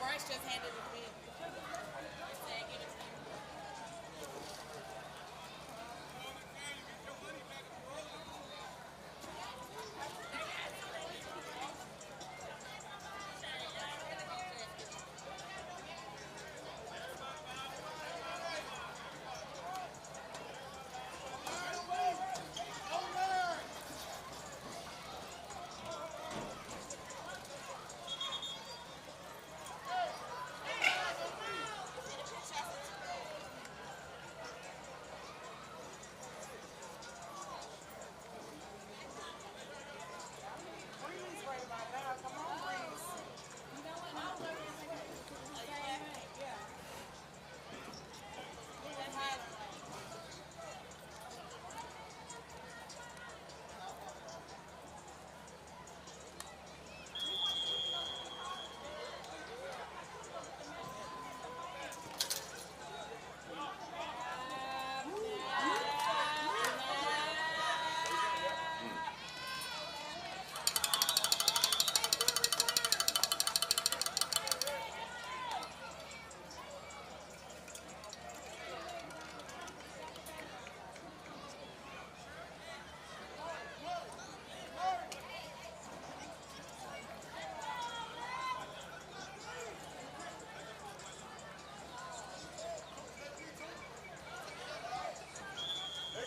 Bryce just handed it to me. He said, give it to you. Breeze right about now. Come on, Breeze. You know what? I'll look at it. Yeah.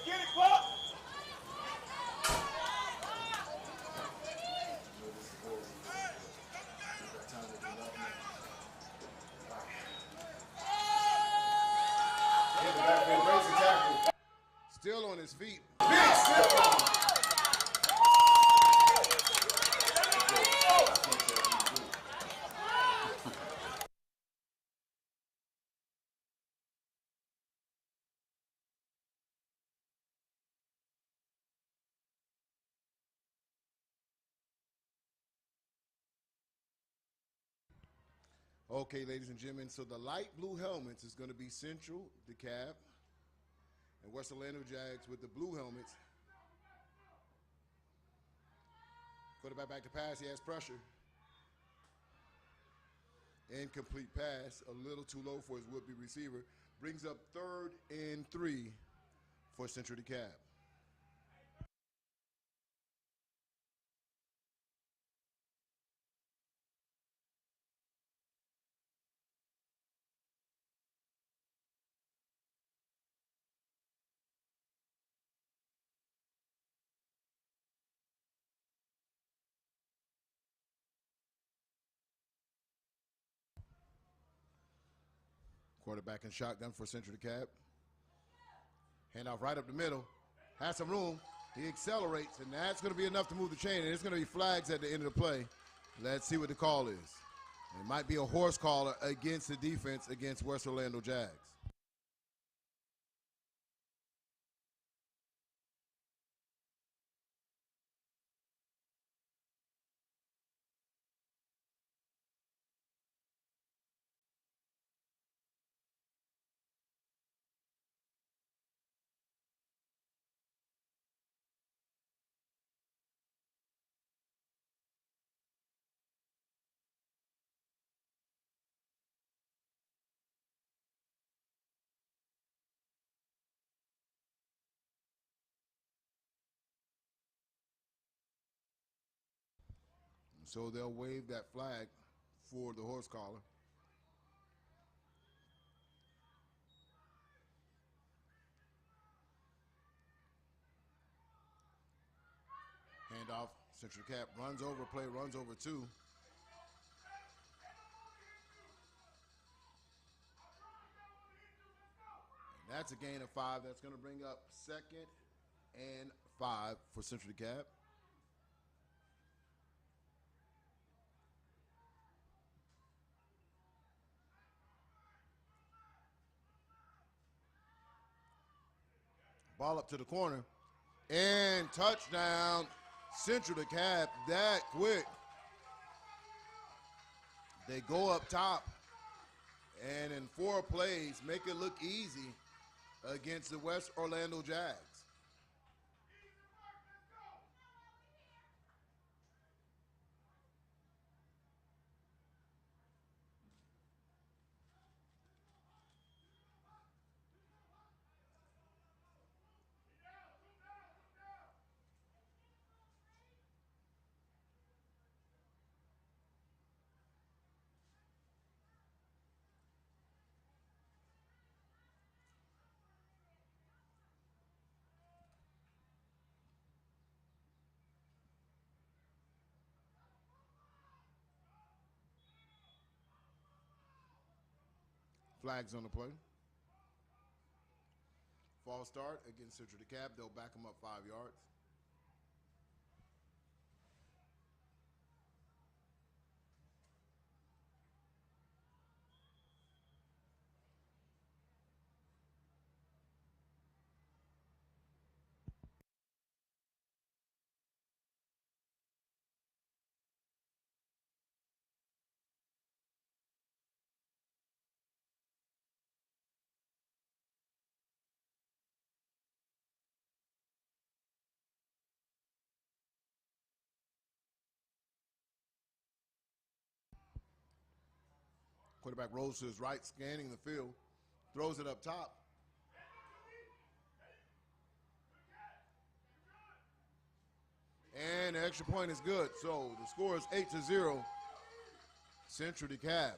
Get it, Clark! Still on his feet. Okay, ladies and gentlemen, so the light blue helmets is going to be Central, Dekalb, and West Orlando Jags with the blue helmets. Quarterback back to pass, he has pressure. Incomplete pass, a little too low for his would-be receiver. Brings up 3rd and 3 for Central Dekalb. Quarterback in shotgun for Central Dekalb. Handoff right up the middle. Has some room. He accelerates, and that's going to be enough to move the chain. And it's going to be flags at the end of the play. Let's see what the call is. It might be a horse collar against the defense against West Orlando Jags. So they'll wave that flag for the horse collar. Handoff, Central Cap runs over play, runs over 2. And that's a gain of 5. That's going to bring up 2nd and 5 for Central Cap. Ball up to the corner. And touchdown, Central Dekalb, that quick. They go up top and in 4 plays make it look easy against the West Orlando Jags. flags on the play. False start against Central DeKalb. They'll back them up 5 yards. Quarterback rolls to his right, scanning the field, throws it up top. And the extra point is good. So the score is 8-0, Central DeKalb.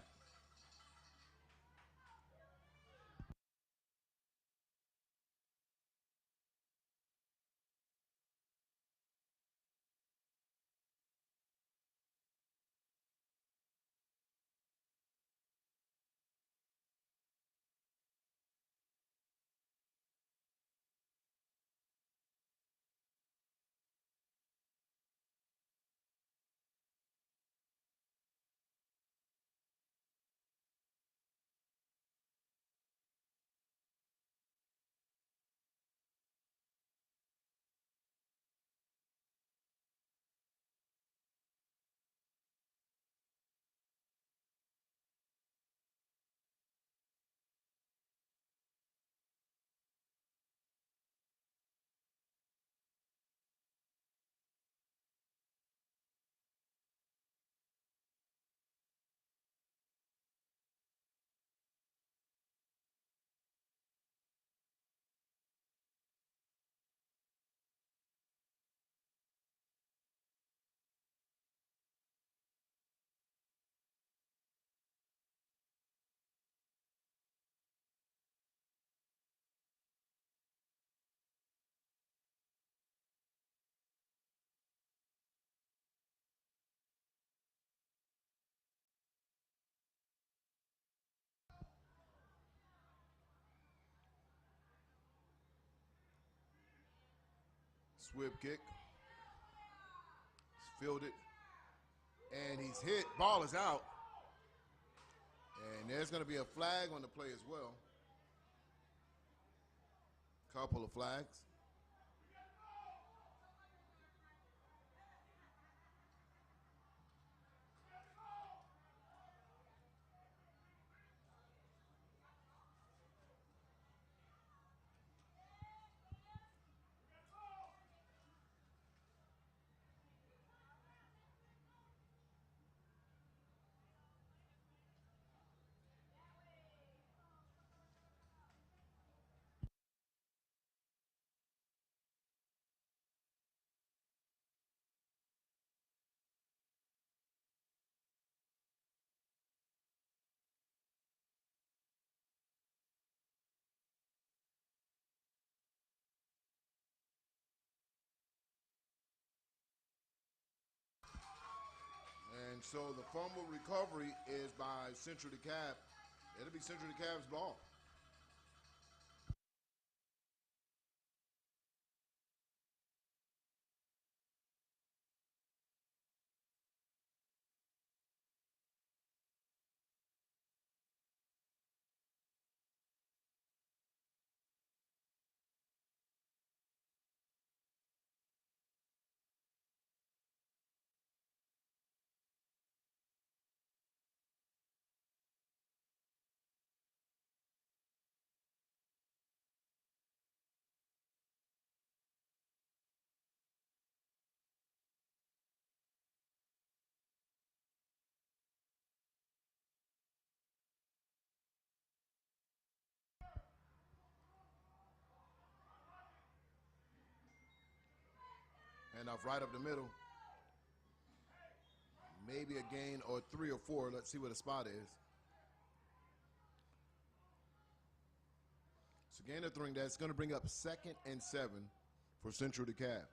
Swib kick. He's fielded. And he's hit. Ball is out. And there's going to be a flag on the play as well. Couple of flags. And so the fumble recovery is by Central DeKalb. It'll be Central DeKalb's ball. And off right up the middle. Maybe a gain or 3 or 4. Let's see what the spot is. So gain of 3. That's going to bring up 2nd and 7 for Central DeKalb.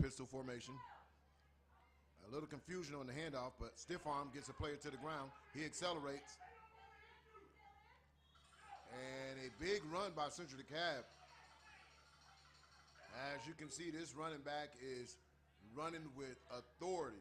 pistol formation. A little confusion on the handoff, but stiff arm gets a player to the ground. He accelerates. And a big run by Central DeKalb. As you can see, this running back is running with authority.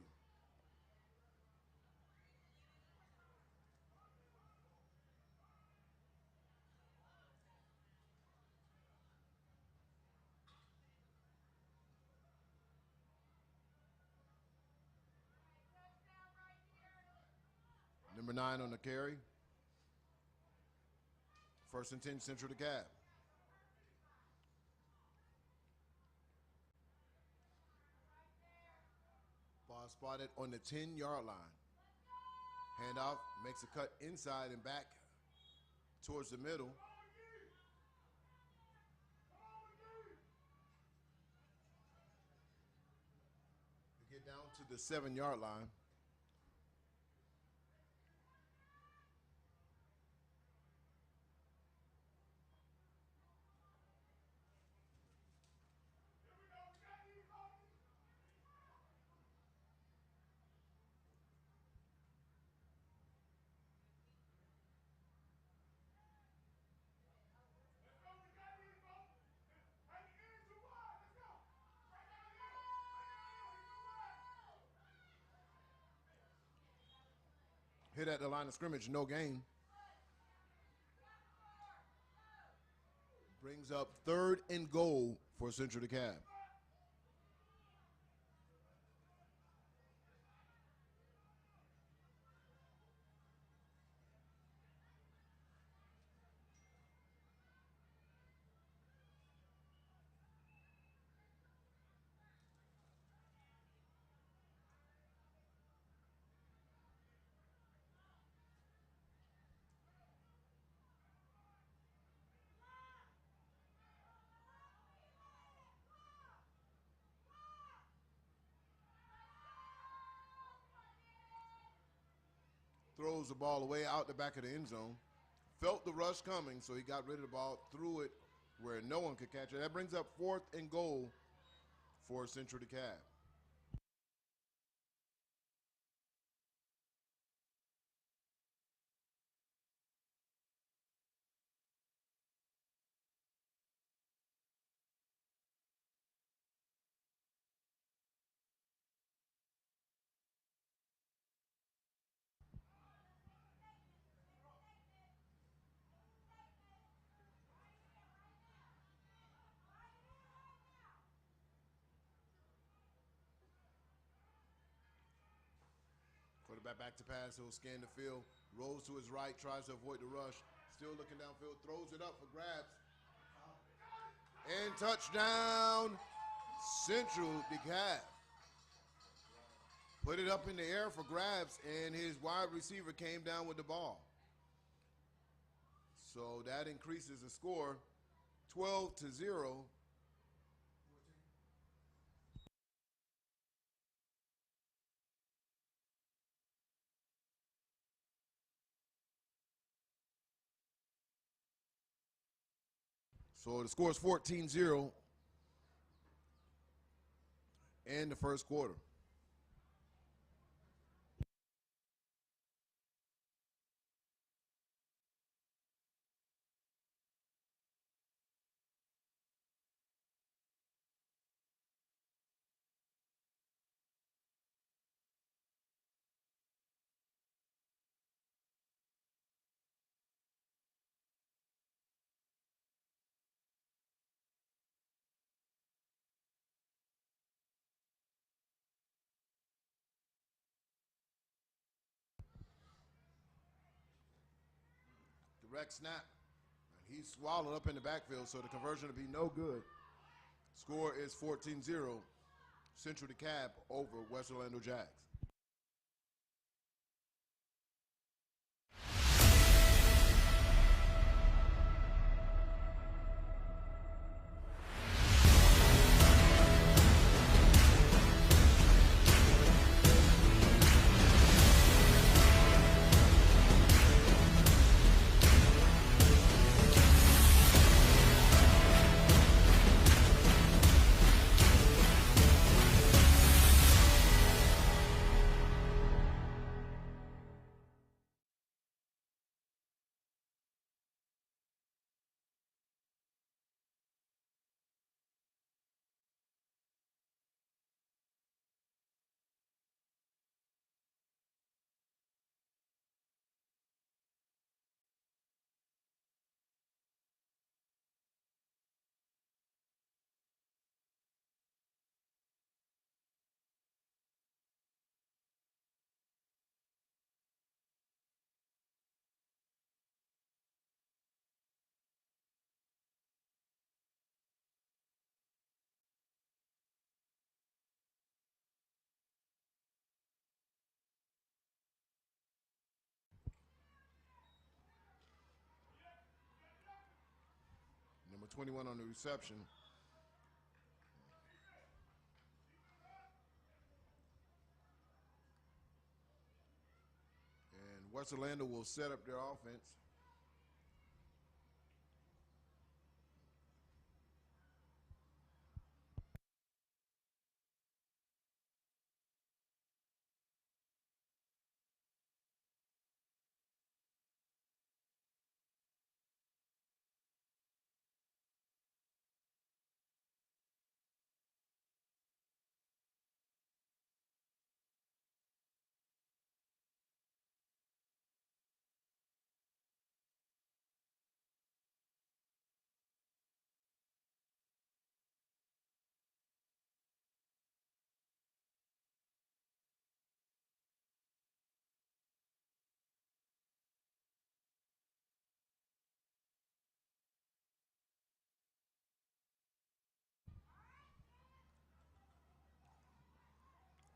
Number 9 on the carry. 1st and 10, Central DeKalb. Ball spotted on the 10-yard line. Handoff, makes a cut inside and back towards the middle. We get down to the 7-yard line. Hit at the line of scrimmage, no gain. Brings up 3rd and goal for Central DeKalb. Throws the ball away out the back of the end zone. Felt the rush coming, so he got rid of the ball, threw it where no one could catch it. That brings up 4th and goal for Central DeKalb. Quarterback back to pass. He'll scan the field, rolls to his right, tries to avoid the rush. Still looking downfield, throws it up for grabs. And touchdown, Central DeKalb. Put it up in the air for grabs, and his wide receiver came down with the ball. So that increases the score 12-0. So the score is 14-0 in the first quarter. Direct snap. And he's swallowed up in the backfield, so the conversion will be no good. Score is 14-0. Central DeKalb over West Orlando Jags. for 21 on the reception. And West Orlando will set up their offense.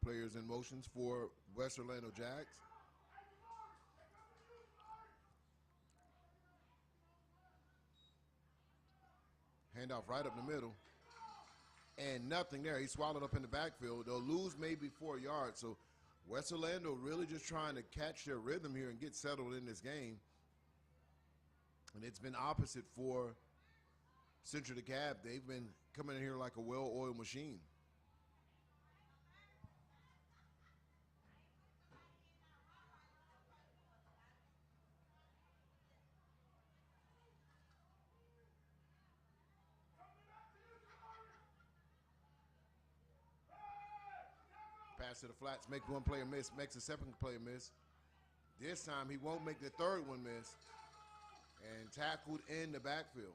Players in motions for West Orlando Jags. Handoff right up the middle. And nothing there. He swallowed up in the backfield. They'll lose maybe 4 yards. So West Orlando really just trying to catch their rhythm here and get settled in this game. And it's been opposite for Central Dekalb. They've been coming in here like a well-oiled machine. Pass to the flats, make one player miss, makes a second player miss. This time he won't make the third one miss. And tackled in the backfield.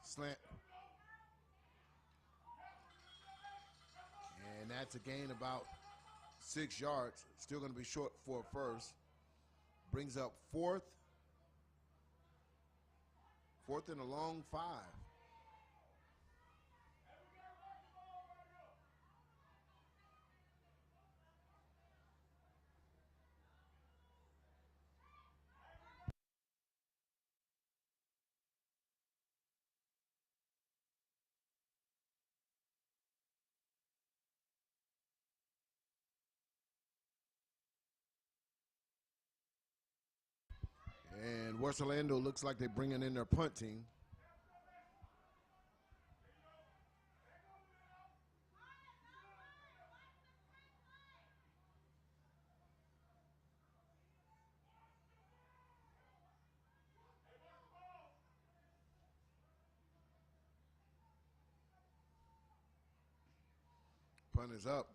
Slant. And that's a gain about 6 yards. Still going to be short for a first. Brings up fourth. Fourth and a long 5. And West Orlando looks like they're bringing in their punt team. Punt is up.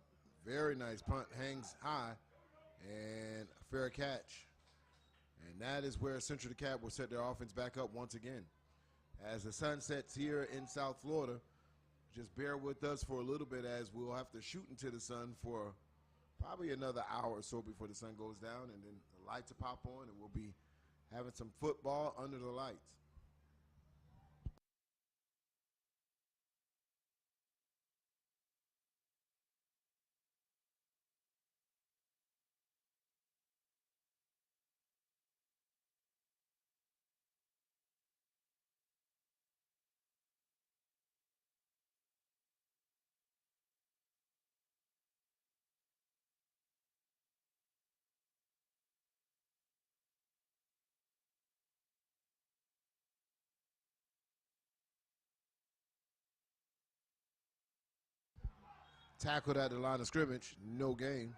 Very nice punt. Hangs high. And a fair catch. And that is where Central DeKalb will set their offense back up once again. As the sun sets here in South Florida, just bear with us for a little bit as we'll have to shoot into the sun for probably another hour or so before the sun goes down, and then the lights will pop on and we'll be having some football under the lights. Tackled at the line of scrimmage, no gain.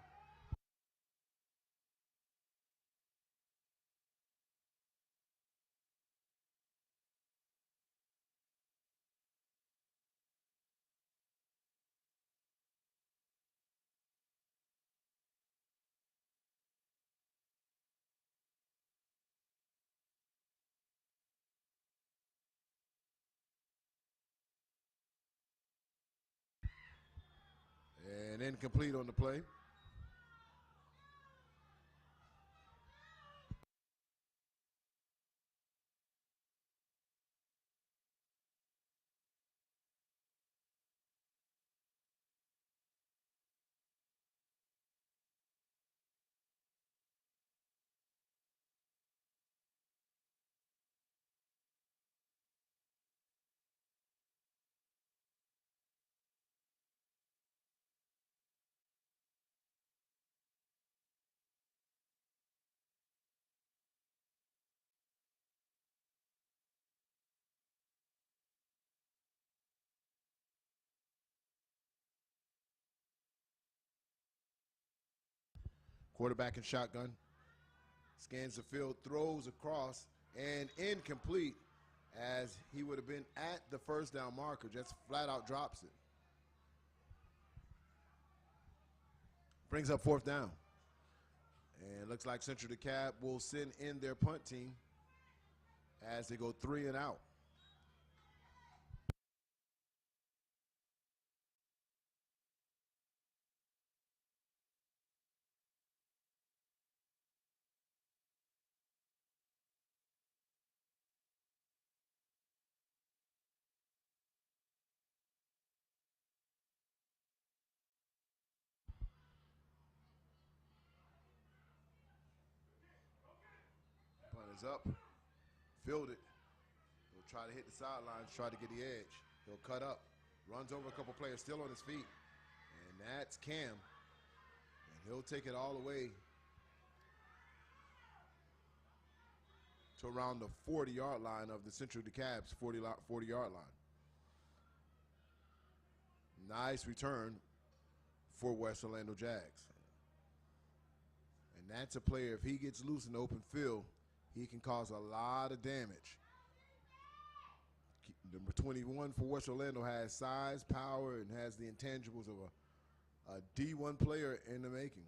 And incomplete on the play. Quarterback in shotgun. Scans the field, throws across, and incomplete as he would have been at the first down marker. Just flat out drops it. Brings up fourth down. And looks like Central DeKalb will send in their punt team as they go 3 and out. Punt is up. Fielded. He'll try to hit the sidelines, try to get the edge. He'll cut up. Runs over a couple players still on his feet. And that's Cam. And he'll take it all the way to around the 40-yard line of the Central DeKalb's 40-yard line. Nice return for West Orlando Jags. And that's a player, if he gets loose in the open field, he can cause a lot of damage. Number 21 for West Orlando has size, power, and has the intangibles of a D1 player in the making.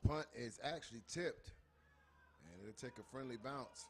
punt is actually tipped, and it'll take a friendly bounce.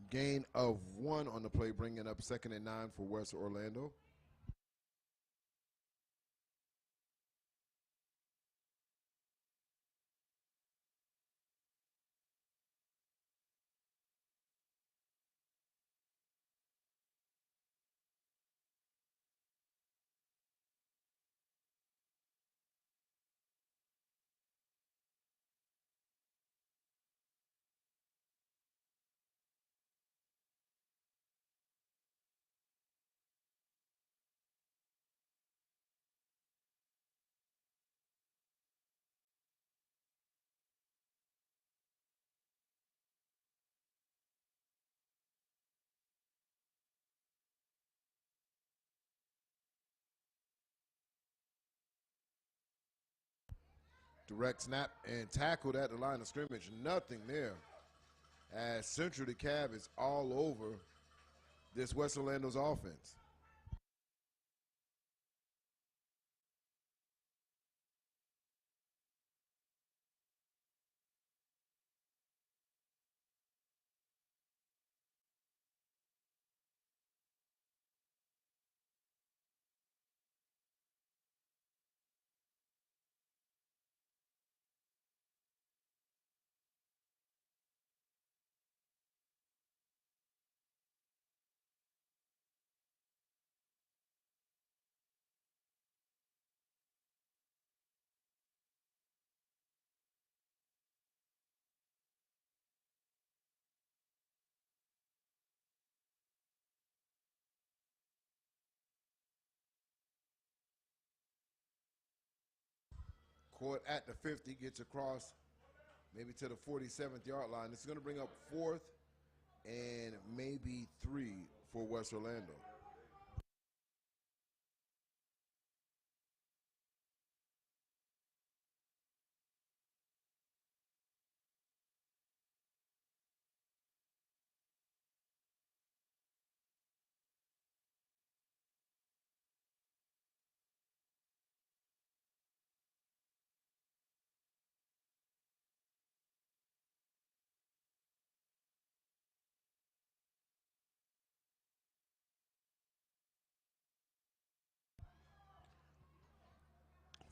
Gain of 1 on the play, bringing up 2nd and 9 for West Orlando. Direct snap and tackled at the line of scrimmage. Nothing there. As Central Dekalb is all over this West Orlando's offense. Court at the 50, gets across maybe to the 47th yard line. This is going to bring up 4th and maybe 3 for West Orlando.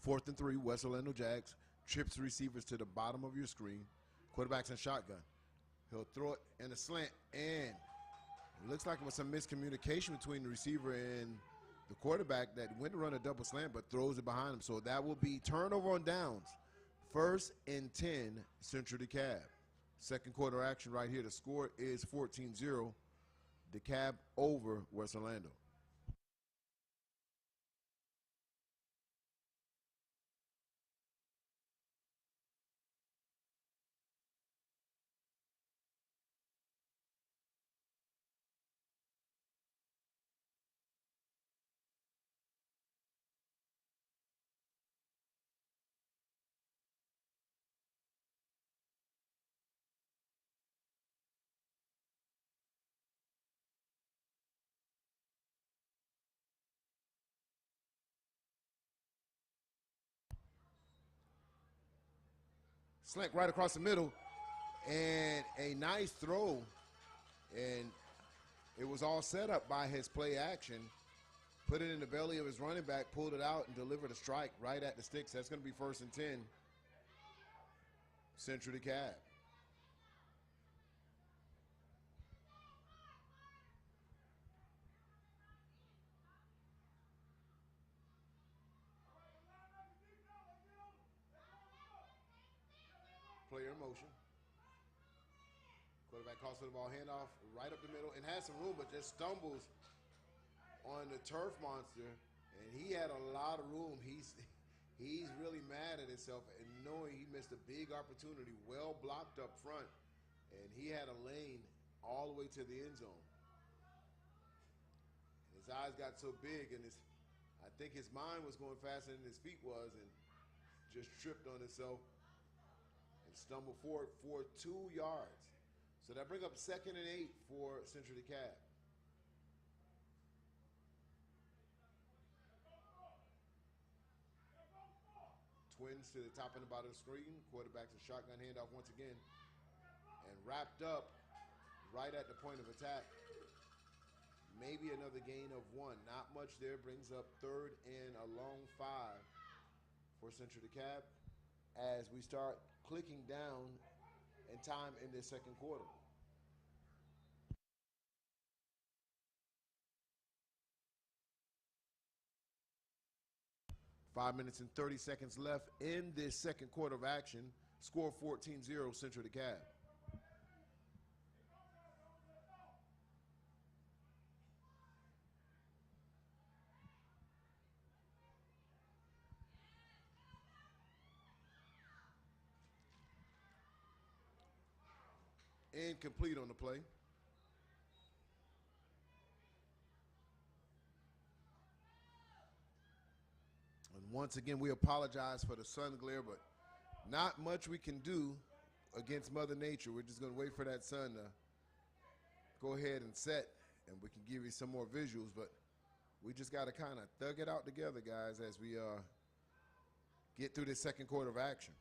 Fourth and 3, West Orlando Jags. Trips receivers to the bottom of your screen. Quarterback's in shotgun. He'll throw it in a slant, and it looks like it was some miscommunication between the receiver and the quarterback that went to run a double slant but throws it behind him. So that will be turnover on downs. 1st and 10, Central Dekalb. Second quarter action right here. The score is 14-0. Dekalb over West Orlando. slant right across the middle, and a nice throw. And it was all set up by his play action. Put it in the belly of his running back, pulled it out, and delivered a strike right at the sticks. That's going to be 1st and 10. Central Dekalb. Player in motion. Quarterback calls for the ball, handoff right up the middle, and has some room, but just stumbles on the turf monster. And he had a lot of room. He's really mad at himself and knowing he missed a big opportunity, well blocked up front, and he had a lane all the way to the end zone. And his eyes got so big, and I think his mind was going faster than his feet was, and just tripped on himself and stumbled forward for 2 yards. So that brings up 2nd and 8 for Central Dekalb. Twins to the top and the bottom of the screen. Quarterback's a shotgun handoff once again. And wrapped up right at the point of attack. Maybe another gain of 1. Not much there. Brings up 3rd and a long 5 for Central Dekalb as we start clicking down in time in this 2nd quarter. 5 minutes and 30 seconds left in this 2nd quarter of action. Score 14-0 Central Dekalb. Incomplete on the play. And once again, we apologize for the sun glare, but not much we can do against Mother Nature. We're just going to wait for that sun to go ahead and set, and we can give you some more visuals, but we just got to kind of thug it out together, guys, as we get through this 2nd quarter of action.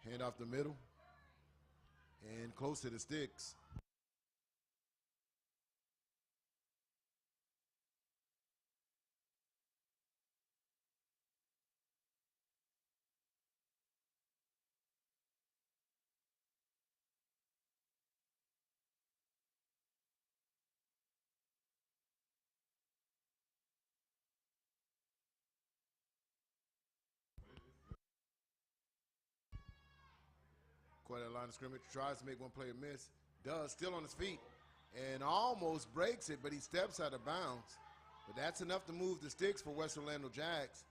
Hand off the middle and close to the sticks. Caught that line of scrimmage, tries to make one player miss, does, still on his feet, and almost breaks it, but he steps out of bounds. But that's enough to move the sticks for West Orlando Jags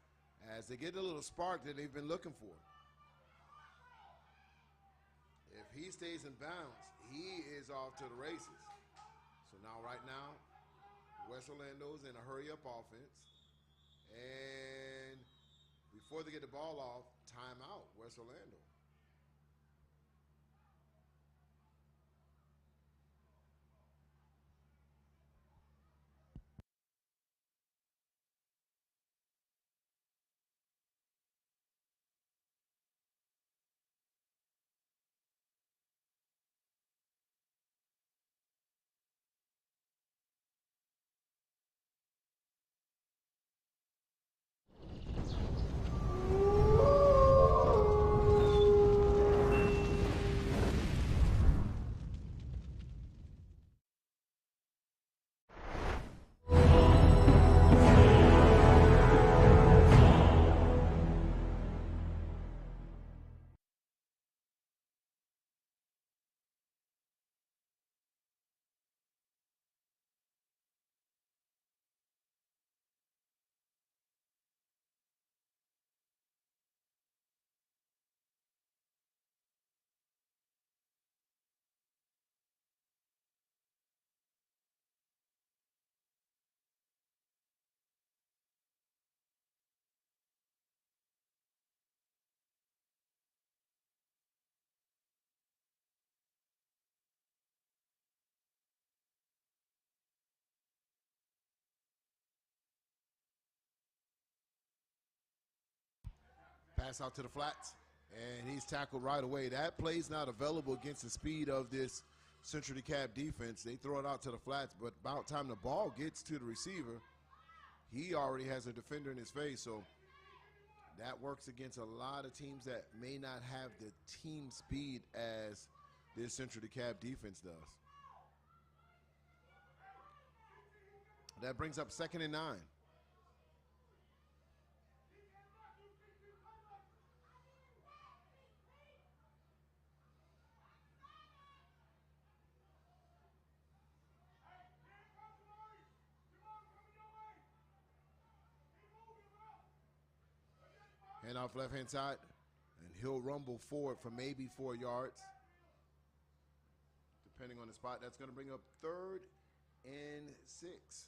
as they get a little spark that they've been looking for. If he stays in bounds, he is off to the races. So now, right now, West Orlando's in a hurry-up offense. And before they get the ball off, timeout, West Orlando. Pass out to the flats, and he's tackled right away. That play's not available against the speed of this Central DeKalb defense. They throw it out to the flats, but about time the ball gets to the receiver, he already has a defender in his face, so that works against a lot of teams that may not have the team speed as this Central DeKalb defense does. That brings up 2nd and 9. Hand off left-hand side, and he'll rumble forward for maybe 4 yards, depending on the spot. That's going to bring up 3rd and 6.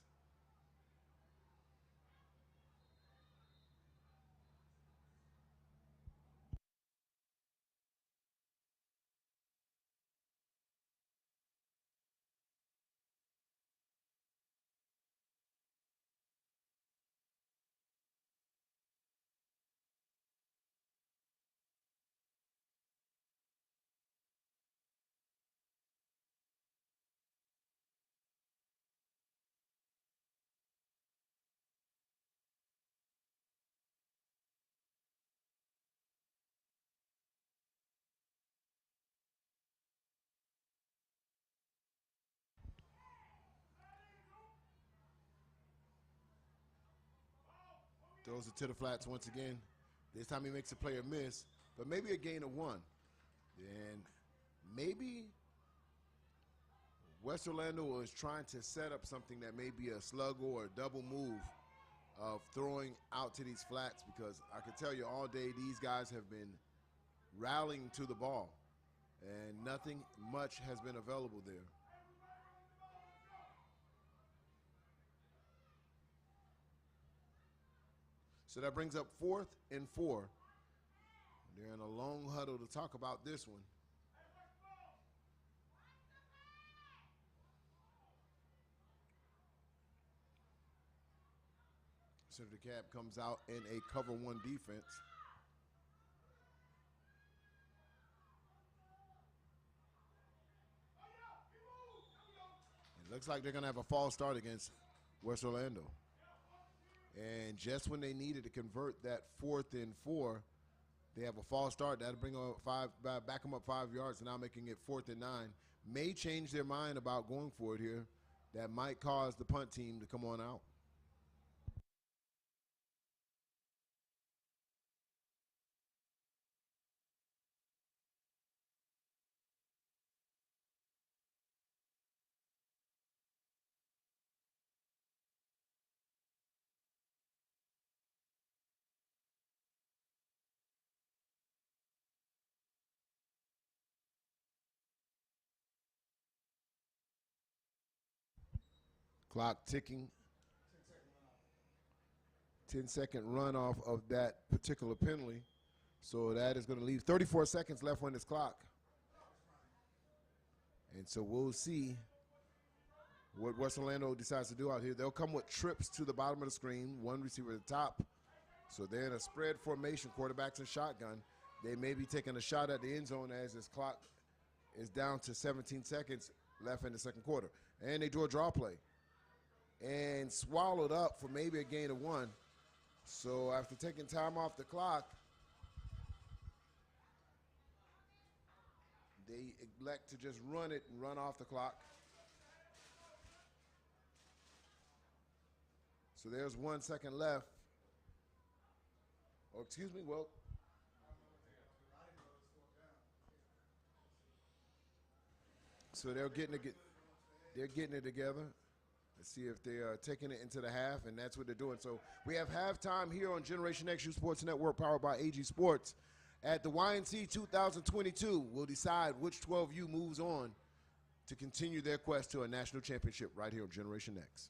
Throws it to the flats once again. This time he makes a player miss, but maybe a gain of 1. And maybe West Orlando was trying to set up something that may be a slug or a double move of throwing out to these flats, because I can tell you all day these guys have been rallying to the ball, and nothing much has been available there. So that brings up 4th and 4. They're in a long huddle to talk about this one. Central DeKalb comes out in a cover 1 defense. It looks like they're going to have a false start against West Orlando. And just when they needed to convert that 4th and 4, they have a false start. That'll bring them up back them up 5 yards, and now making it 4th and 9. May change their mind about going for it here. That might cause the punt team to come on out. Clock ticking. 10-second run off of that particular penalty. So that is going to leave 34 seconds left on this clock. And so we'll see what West Orlando decides to do out here. They'll come with trips to the bottom of the screen, 1 receiver at the top. So they're in a spread formation, quarterbacks and shotgun. They may be taking a shot at the end zone as this clock is down to 17 seconds left in the 2nd quarter. And they do a draw play. And swallowed up for maybe a gain of 1. So after taking time off the clock, they elect to just run it and run off the clock. So there's 1 second left. Oh, excuse me, well. So they're getting it together. Let's see if they are taking it into the half, and that's what they're doing. So we have halftime here on Generation X U Sports Network, powered by AG Sports. At the YNC 2022, we'll decide which 12U moves on to continue their quest to a national championship right here on Generation X.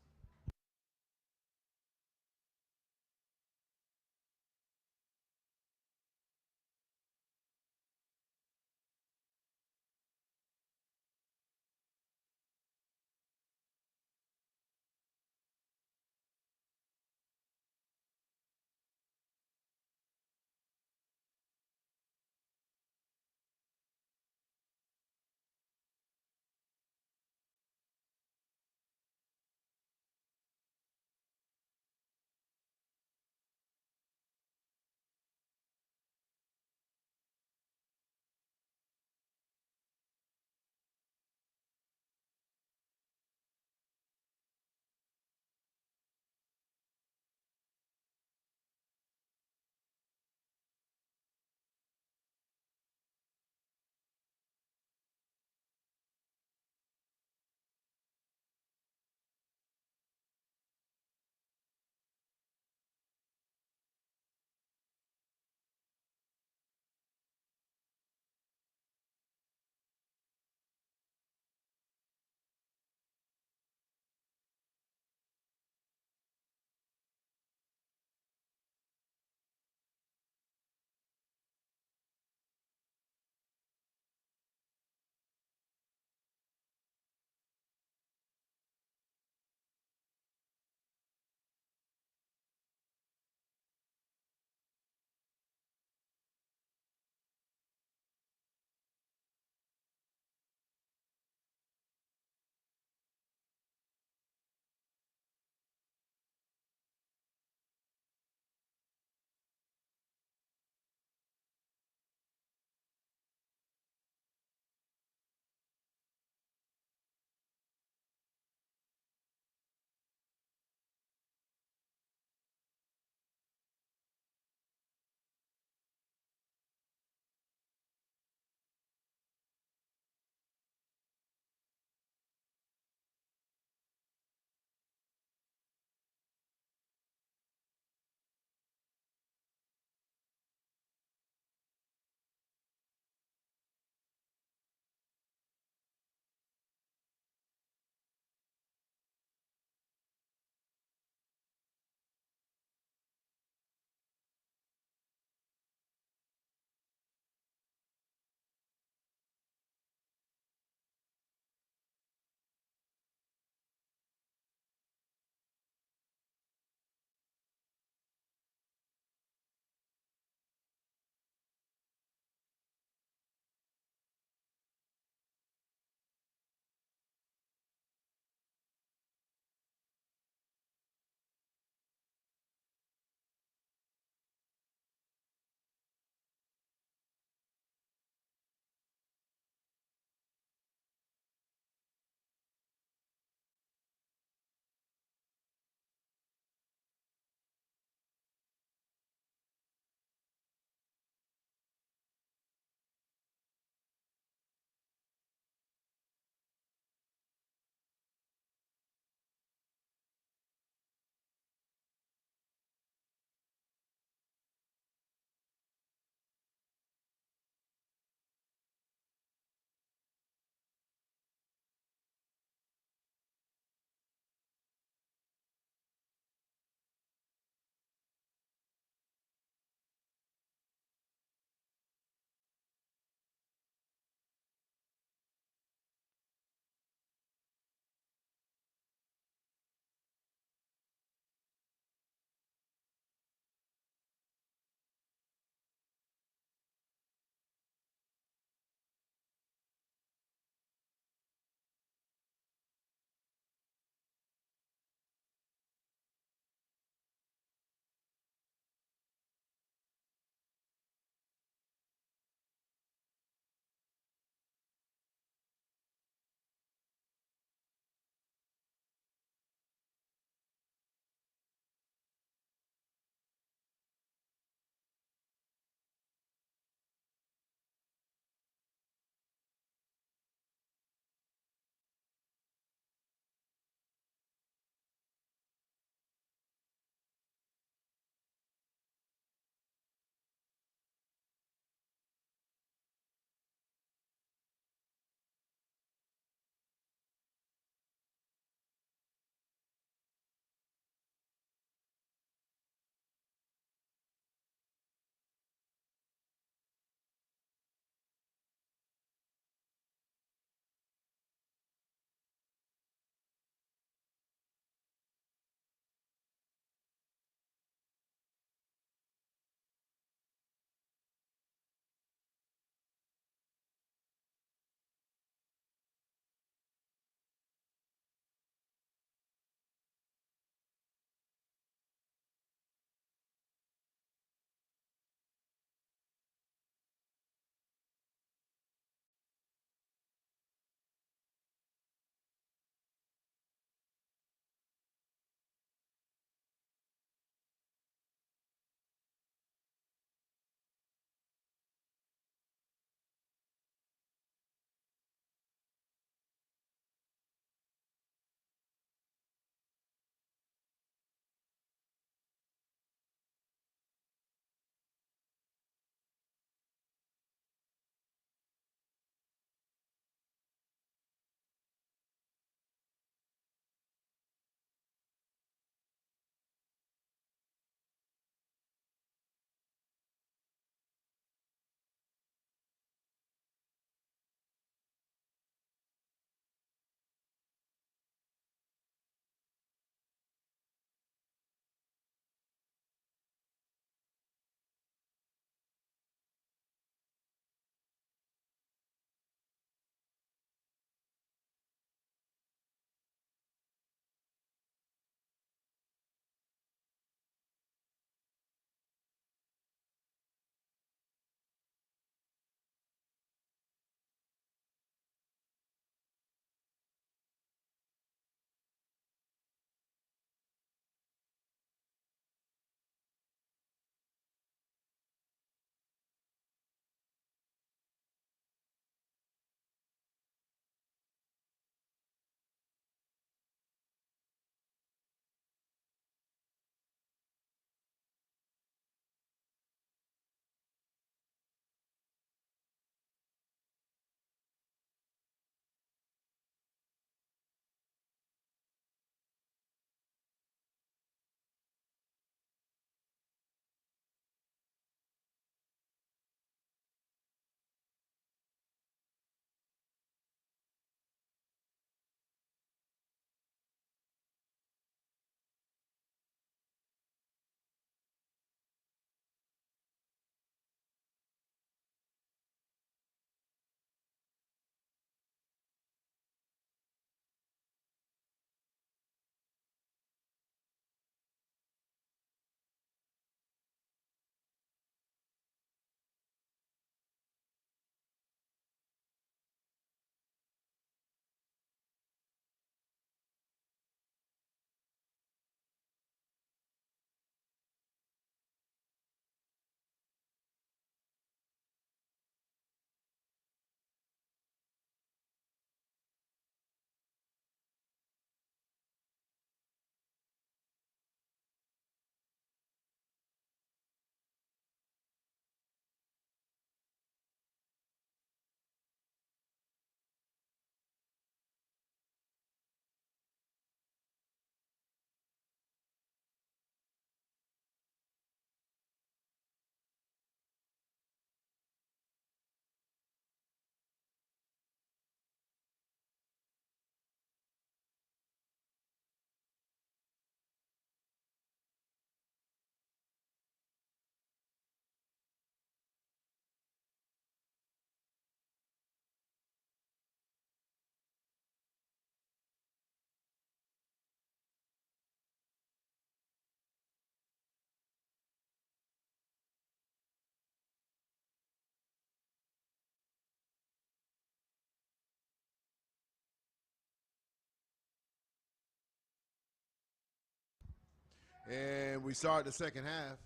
And we start the second half.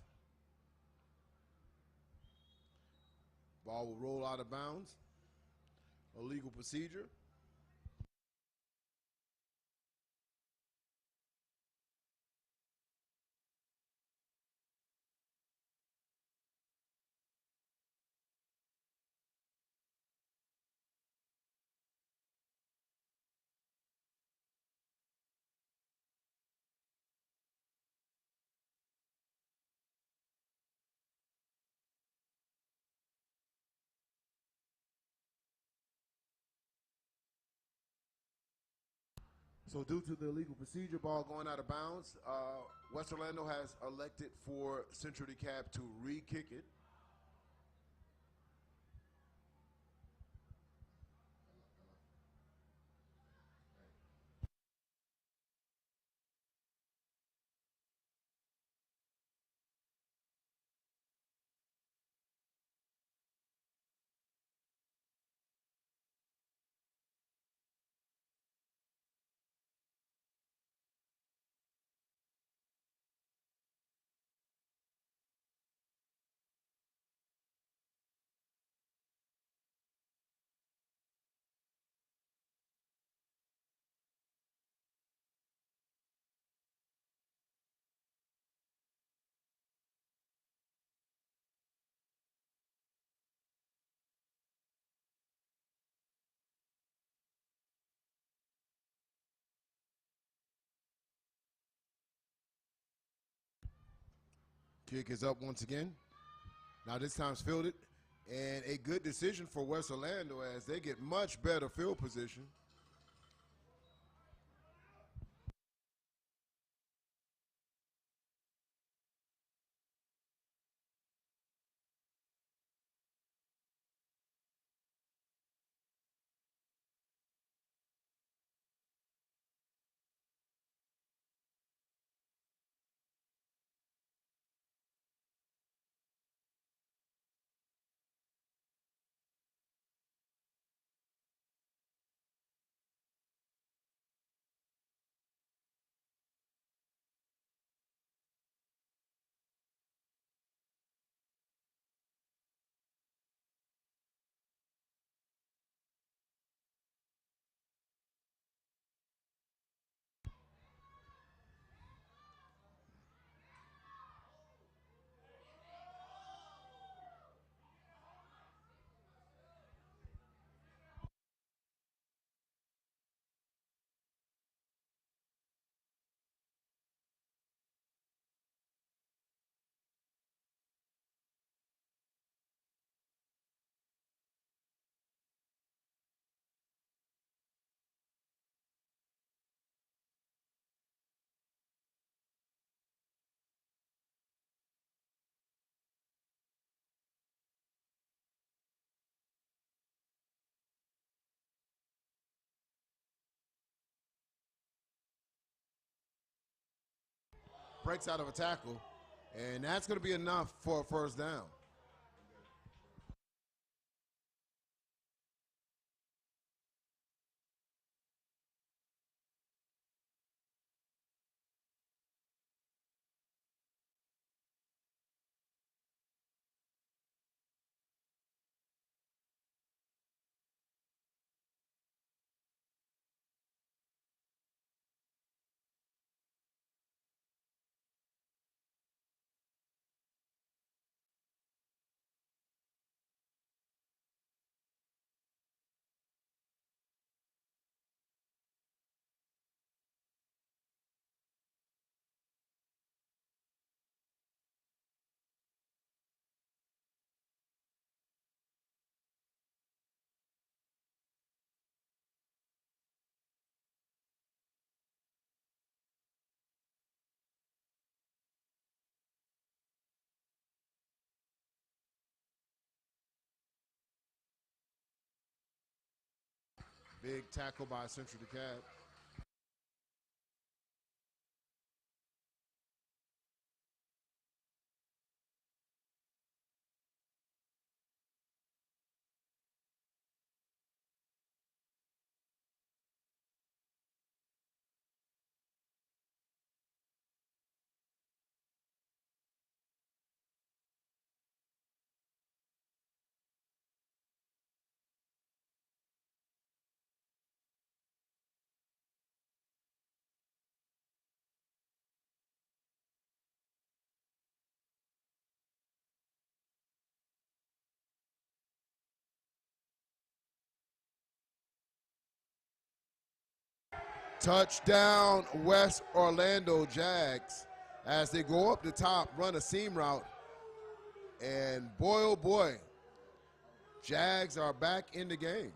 Ball will roll out of bounds. Illegal procedure. So due to the illegal procedure, ball going out of bounds, West Orlando has elected for Central Dekalb to re-kick it. Kick is up once again. Now this time's fielded, and a good decision for West Orlando as they get much better field position. Breaks out of a tackle, and that's going to be enough for a first down. Big tackle by Central Dekalb. Touchdown, West Orlando Jags, as they go up the top, run a seam route. And boy, oh boy, Jags are back in the game.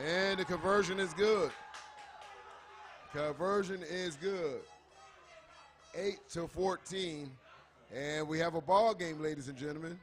And the conversion is good. Conversion is good. 8-14. And we have a ball game, ladies and gentlemen.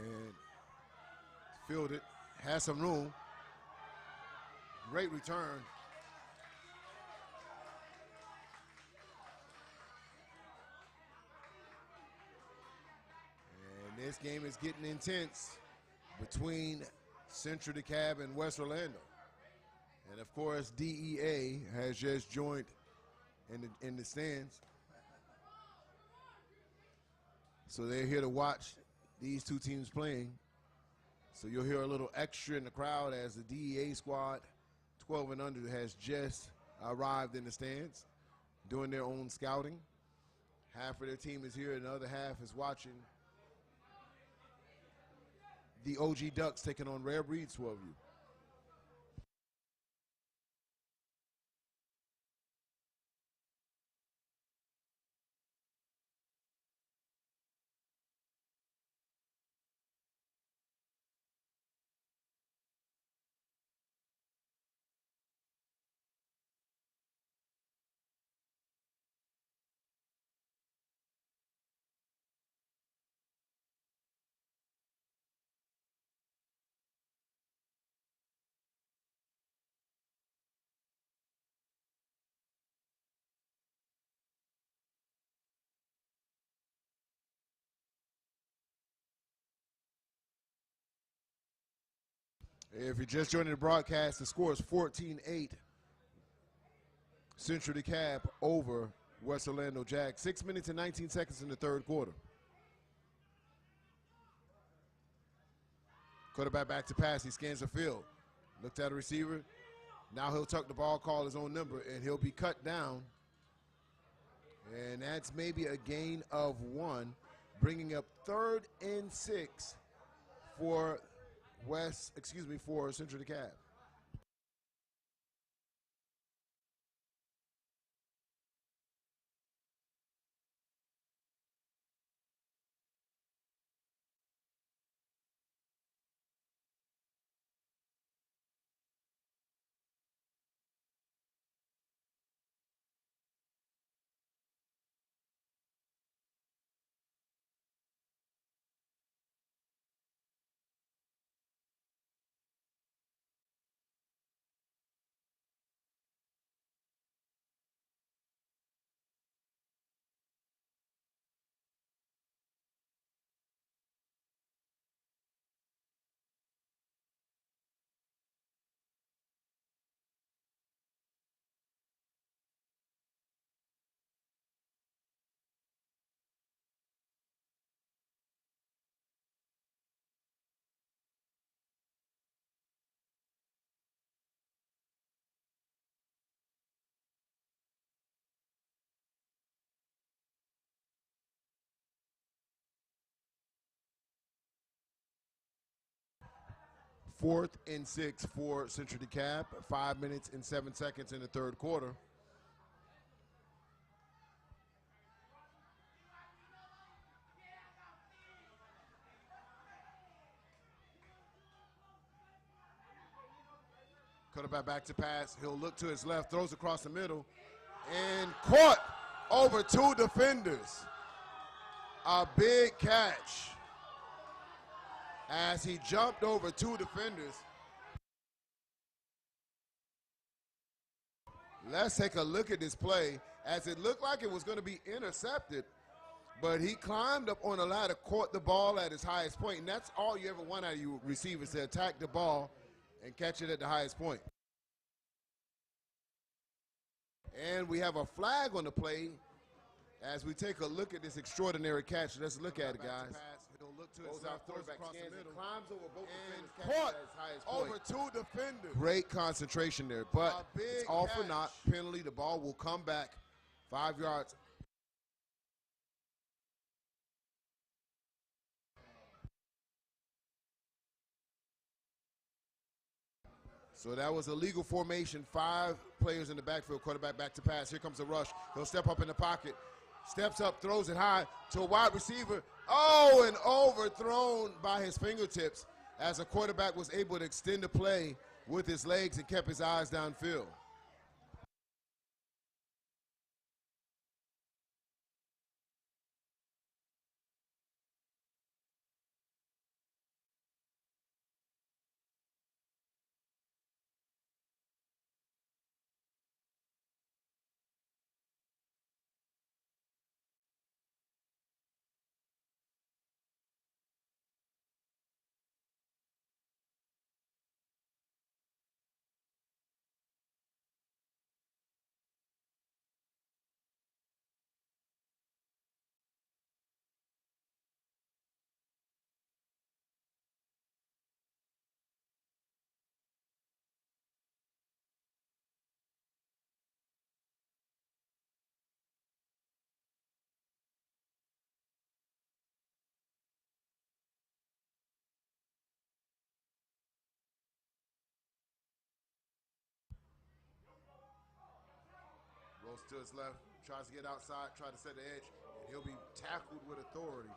And fielded, has some room. Great return. And this game is getting intense between Central DeKalb and West Orlando. And of course, DEA has just joined in the stands. So they're here to watch these two teams playing. So you'll hear a little extra in the crowd as the DEA squad, 12 and under, has just arrived in the stands, doing their own scouting. Half of their team is here and the other half is watching the OG Ducks taking on Rare Breed 12U. If you're just joining the broadcast, the score is 14-8. Central DeKalb over West Orlando Jags. 6 minutes and 19 seconds in the third quarter. Quarterback back to pass. He scans the field. Looked at a receiver. Now he'll tuck the ball, call his own number, and he'll be cut down. And that's maybe a gain of 1, bringing up 3rd and 6 for for Central DeKalb. 4th and 6 for Central DeKalb. 5 minutes and 7 seconds in the third quarter. Quarterback back to pass. He'll look to his left, throws across the middle, and caught over 2 defenders. A big catch as he jumped over 2 defenders. Let's take a look at this play as it looked like it was going to be intercepted, but he climbed up on a ladder, caught the ball at his highest point, and that's all you ever want out of you receivers, to attack the ball and catch it at the highest point. And we have a flag on the play as we take a look at this extraordinary catch. Let's look at it, guys. He'll look to his left, throws across the middle, climbs over both defenders, caught over 2 defenders. Great concentration there, but it's all for naught. Penalty. The ball will come back 5 yards. So that was a legal formation. 5 players in the backfield, quarterback back to pass. Here comes a rush. He'll step up in the pocket, steps up, throws it high to a wide receiver. Oh, and overthrown by his fingertips as a quarterback was able to extend the play with his legs and kept his eyes downfield. Rolls to his left, tries to get outside, try to set the edge, and he'll be tackled with authority.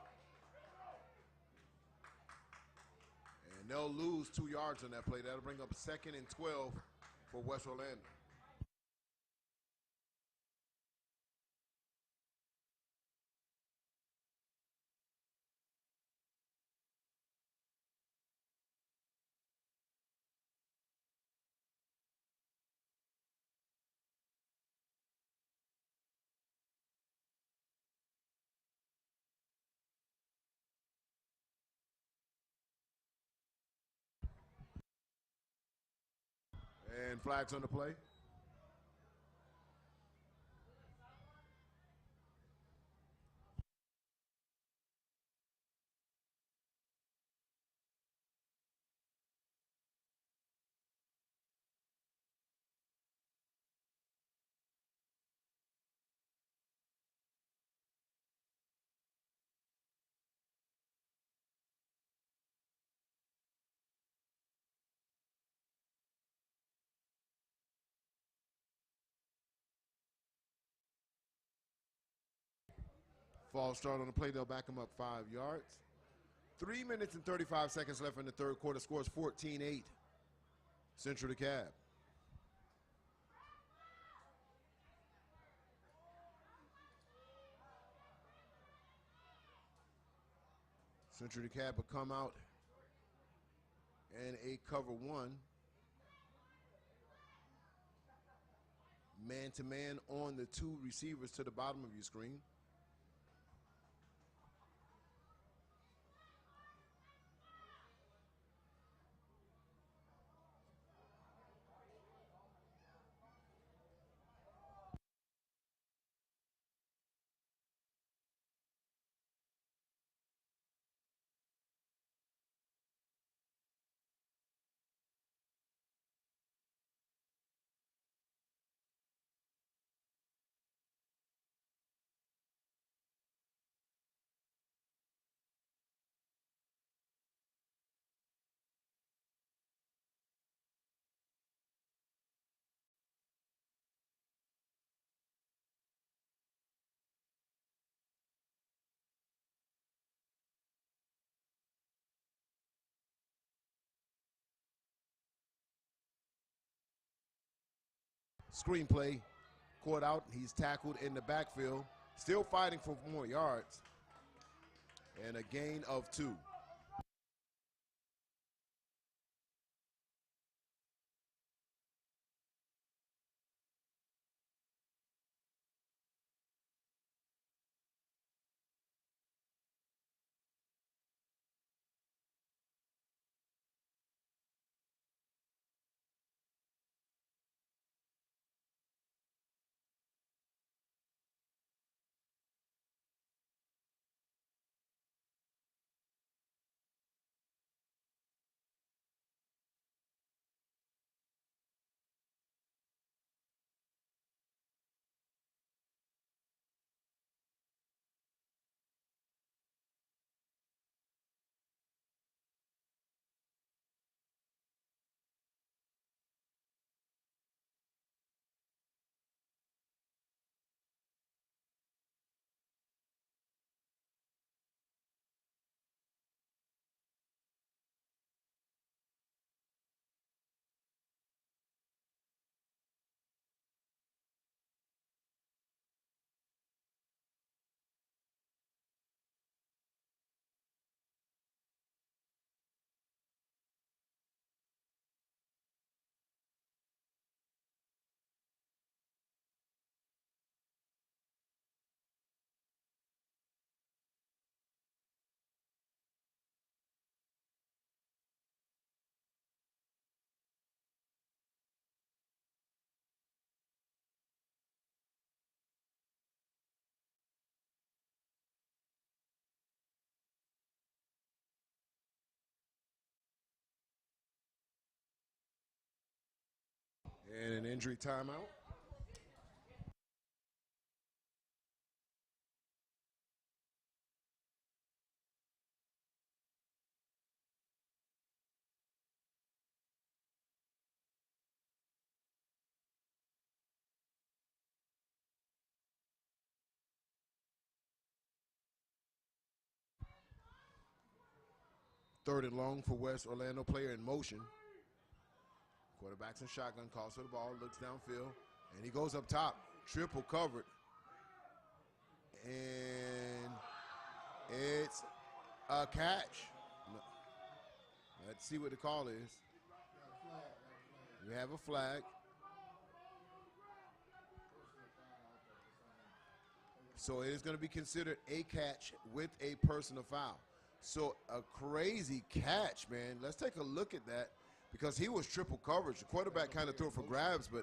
And they'll lose 2 yards on that play. That'll bring up 2nd and 12 for West Orlando. And flags on the play. False start on the play. They'll back him up 5 yards. 3 minutes and 35 seconds left in the third quarter. Scores 14-8. Central DeKalb. Central DeKalb will come out and a cover 1. Man-to-man on the 2 receivers to the bottom of your screen. screenplay caught out. He's tackled in the backfield. Still fighting for more yards. And a gain of 2. And an injury timeout. Third and long for West Orlando, player in motion. Quarterback's in shotgun, calls for the ball, looks downfield, and he goes up top, triple covered. And it's a catch. Let's see what the call is. We have a flag. So it is going to be considered a catch with a personal foul. So a crazy catch, man. Let's take a look at that because he was triple coverage. The quarterback kind of threw it for grabs, but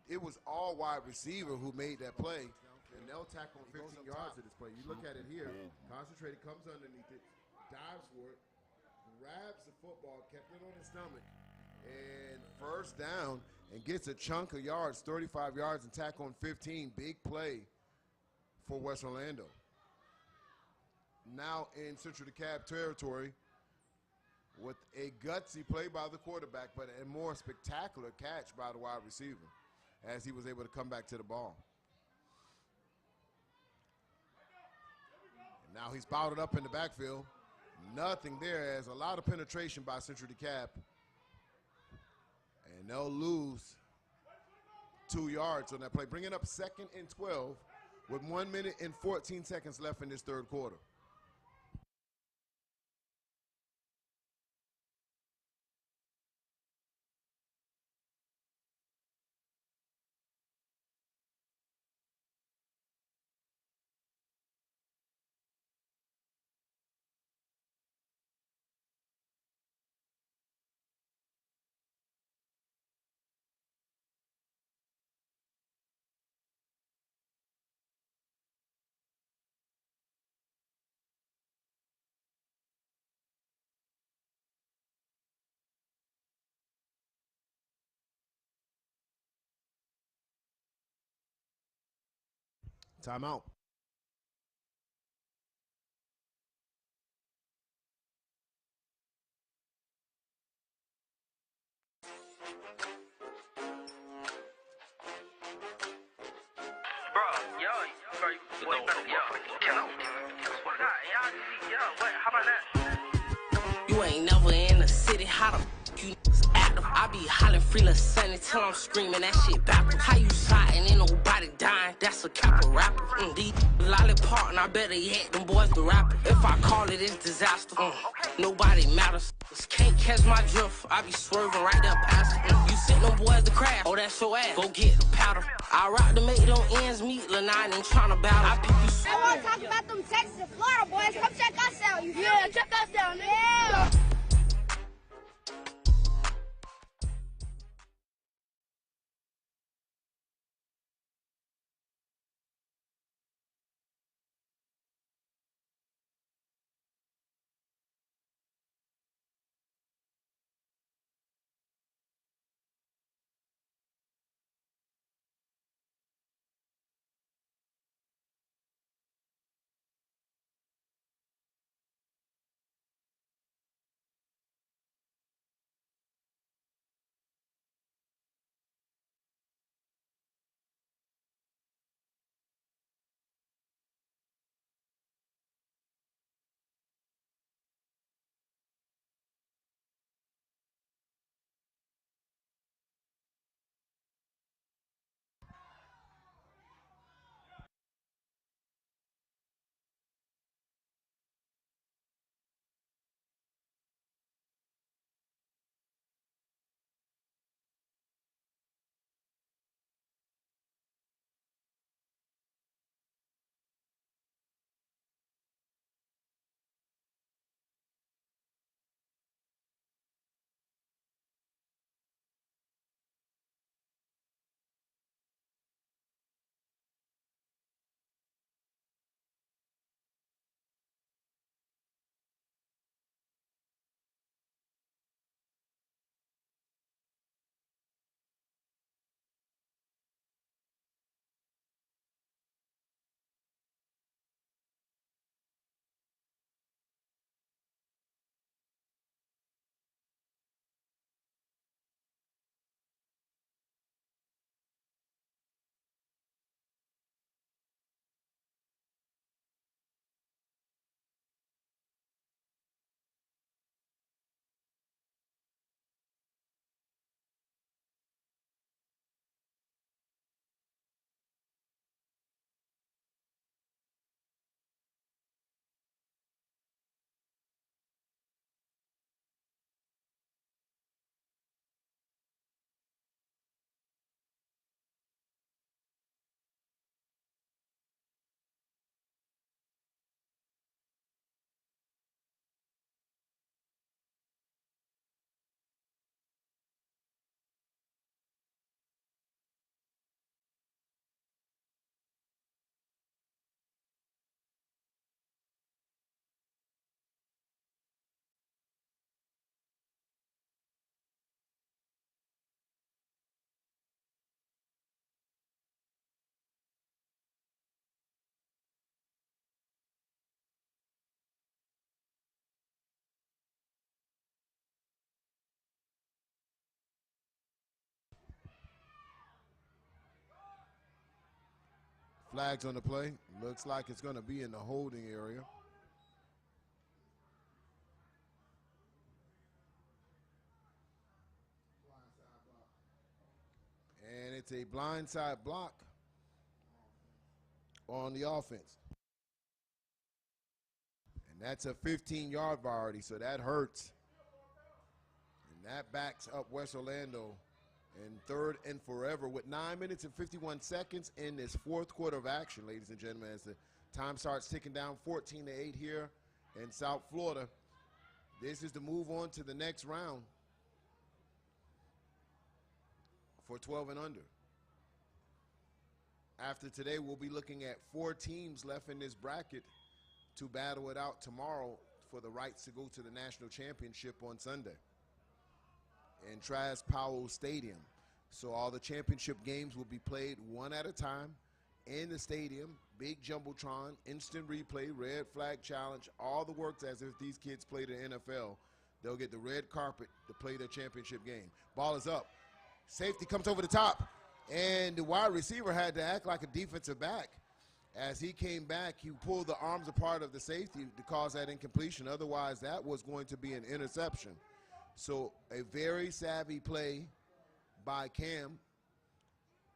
it was all wide receiver who made that play. And they'll tackle 15 yards of this play. You look at it here, concentrated, comes underneath it, dives for it, grabs the football, kept it on his stomach, and first down and gets a chunk of yards, 35 yards, and tackle on 15. Big play for West Orlando. Now in Central DeKalb territory with a gutsy play by the quarterback, but a more spectacular catch by the wide receiver as he was able to come back to the ball. And now he's bottled up in the backfield. Nothing there as a lot of penetration by Central DeKalb. And they'll lose 2 yards on that play, bringing up 2nd and 12 with 1 minute and 14 seconds left in this third quarter. Timeout. You ain't never in the city, how the you act? the I be hollering free little sunny till I'm screaming that shit backwards. How you sliding, ain't nobody dying, that's a capital rapper. These lollipop, and I better yet, them boys the rapper. If I call it, it's disaster. Nobody matters. Can't catch my drift, I be swerving right there past it. You sent them boys to crash, oh that's your ass, go get the powder. I rock to make them ends meet, Lil' Nine ain't tryna battle. I pick you. I wanna talk about them Texas and Florida boys, come check us out. Yeah, check us out, yeah. Flags on the play. Looks like it's going to be in the holding area. And it's a blindside block on the offense. And that's a 15-yard variety, so that hurts. And that backs up West Orlando in third and forever with 9 minutes and 51 seconds in this fourth quarter of action, ladies and gentlemen, as the time starts ticking down, 14-8 here in South Florida. This is to move on to the next round for 12 and under. After today, we'll be looking at 4 teams left in this bracket to battle it out tomorrow for the rights to go to the national championship on Sunday in Traz Powell Stadium. So all the championship games will be played one at a time in the stadium, big jumbotron, instant replay, red flag challenge, all the works as if these kids played in the NFL. They'll get the red carpet to play their championship game. Ball is up. Safety comes over the top, and the wide receiver had to act like a defensive back. As he came back, he pulled the arms apart of the safety to cause that incompletion. Otherwise, that was going to be an interception. So a very savvy play by Cam,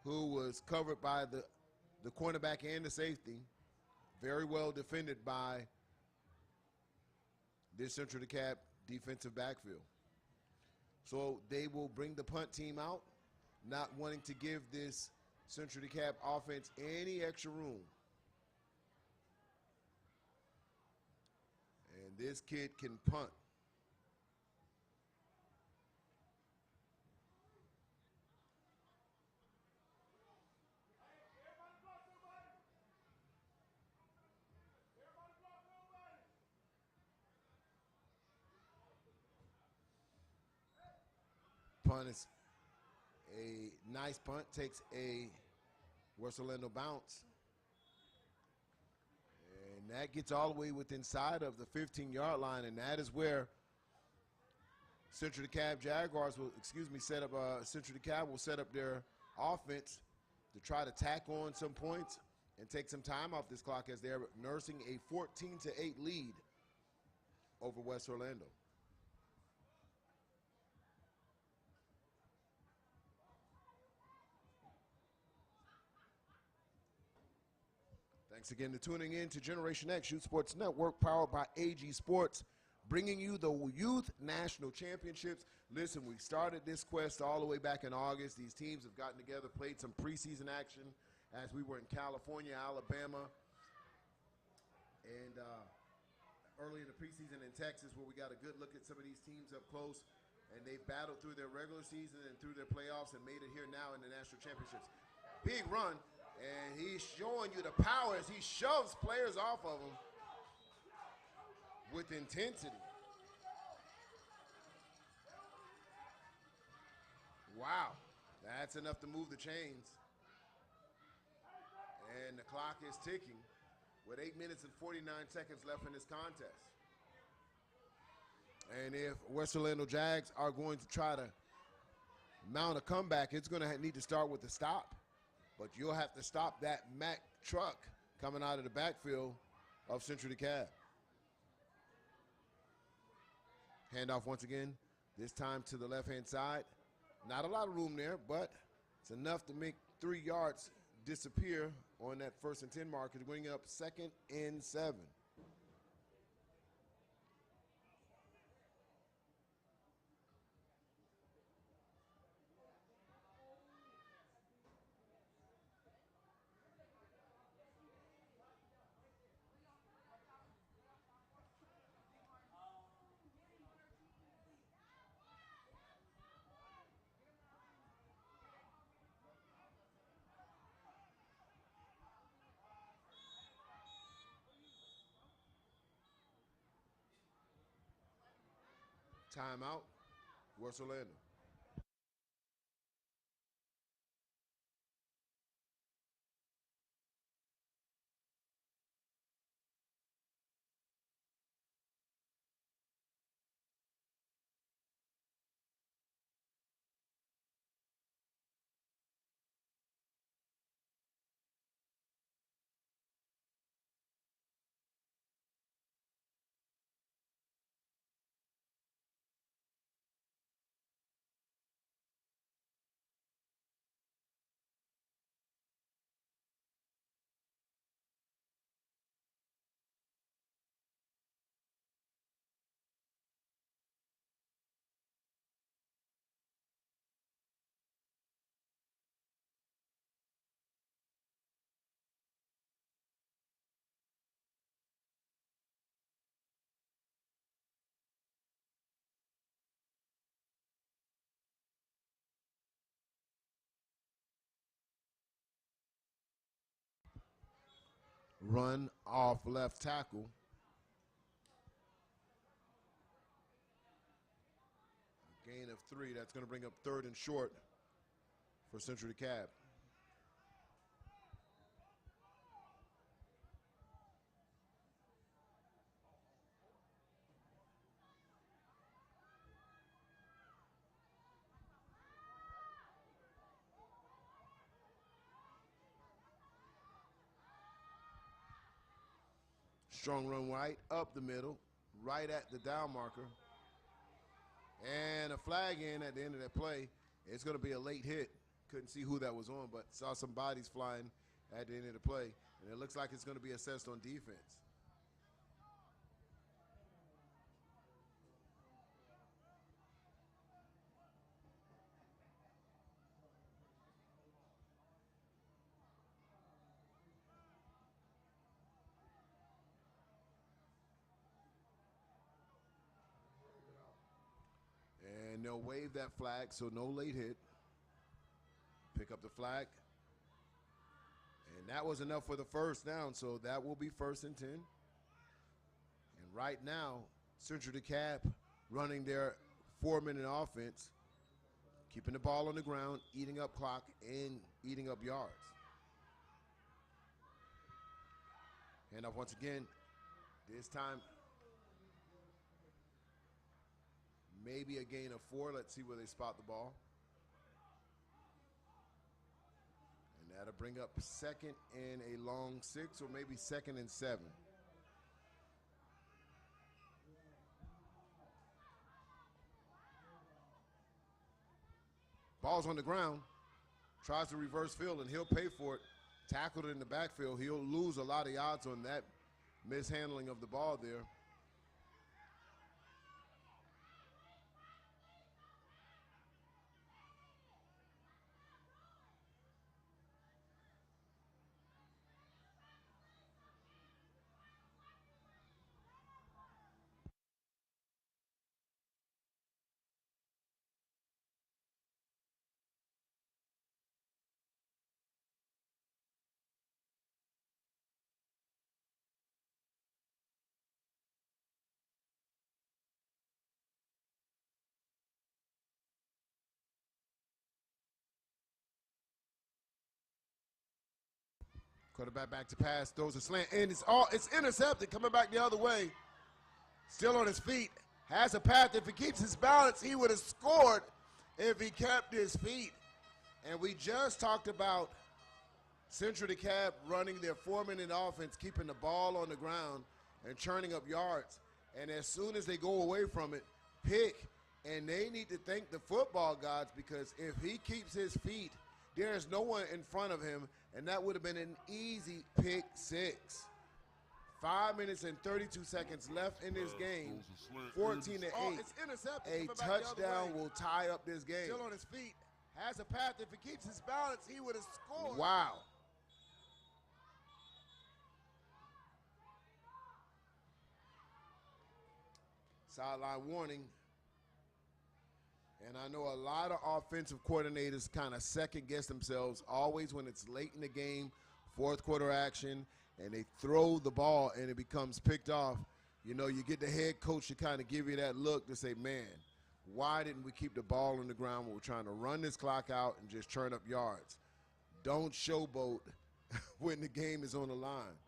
who was covered by the cornerback and the safety. Very well defended by this Central DeKalb defensive backfield. So they will bring the punt team out, not wanting to give this Central DeKalb offense any extra room. And this kid can punt. Punt is a nice punt, takes a West Orlando bounce. And that gets all the way within inside of the 15-yard line, and that is where Central DeKalb Jaguars will, set up, Central DeKalb will set up their offense to try to tack on some points and take some time off this clock as they're nursing a 14-8 lead over West Orlando. Thanks again for tuning in to Generation X Youth Sports Network, powered by AG Sports, bringing you the Youth National Championships. Listen, we started this quest all the way back in August. These teams have gotten together, played some preseason action as we were in California, Alabama, and early in the preseason in Texas, where we got a good look at some of these teams up close, and they've battled through their regular season and through their playoffs and made it here now in the national championships. Big run. And he's showing you the power as he shoves players off of him with intensity. Wow, that's enough to move the chains. And the clock is ticking with 8 minutes and 49 seconds left in this contest. And if West Orlando Jags are going to try to mount a comeback, it's going to need to start with the stop. But you'll have to stop that Mack truck coming out of the backfield of Central DeKalb. Handoff once again, this time to the left-hand side. Not a lot of room there, but it's enough to make 3 yards disappear on that 1st and 10 marker, bringing up 2nd and 7. Timeout, West Orlando. Run off left tackle. Gain of 3. That's going to bring up 3rd and short for Central DeKalb. Strong run right up the middle, right at the down marker. And a flag in at the end of that play. It's going to be a late hit. Couldn't see who that was on, but saw some bodies flying at the end of the play. And it looks like it's going to be assessed on defense. And they'll wave that flag, so no late hit. Pick up the flag. And that was enough for the first down, so that will be 1st and 10. And right now, Central DeKalb running their 4-minute offense, keeping the ball on the ground, eating up clock, and eating up yards. And up once again, this time, maybe a gain of 4. Let's see where they spot the ball. And that'll bring up 2nd and a long 6, or maybe 2nd and 7. Ball's on the ground. Tries to reverse field, and he'll pay for it. Tackled in the backfield. He'll lose a lot of yards on that mishandling of the ball there. Quarterback back to pass, throws a slant, and it's intercepted, coming back the other way. Still on his feet, has a path. If he keeps his balance, he would have scored if he kept his feet. And we just talked about Central DeKalb running their 4-minute offense, keeping the ball on the ground and churning up yards. And as soon as they go away from it, pick. And they need to thank the football gods, because if he keeps his feet, there is no one in front of him, and that would have been an easy pick 6. 5 minutes and 32 seconds left in this game. 14-8. It's intercepted. A touchdown will tie up this game. Still on his feet. Has a path. If he keeps his balance, he would have scored. Wow. Sideline warning. And I know a lot of offensive coordinators kind of second guess themselves always when it's late in the game, 4th quarter action, and they throw the ball and it becomes picked off. You know, you get the head coach to kind of give you that look to say, man, why didn't we keep the ball on the ground when we're trying to run this clock out and just churn up yards? Don't showboat when the game is on the line.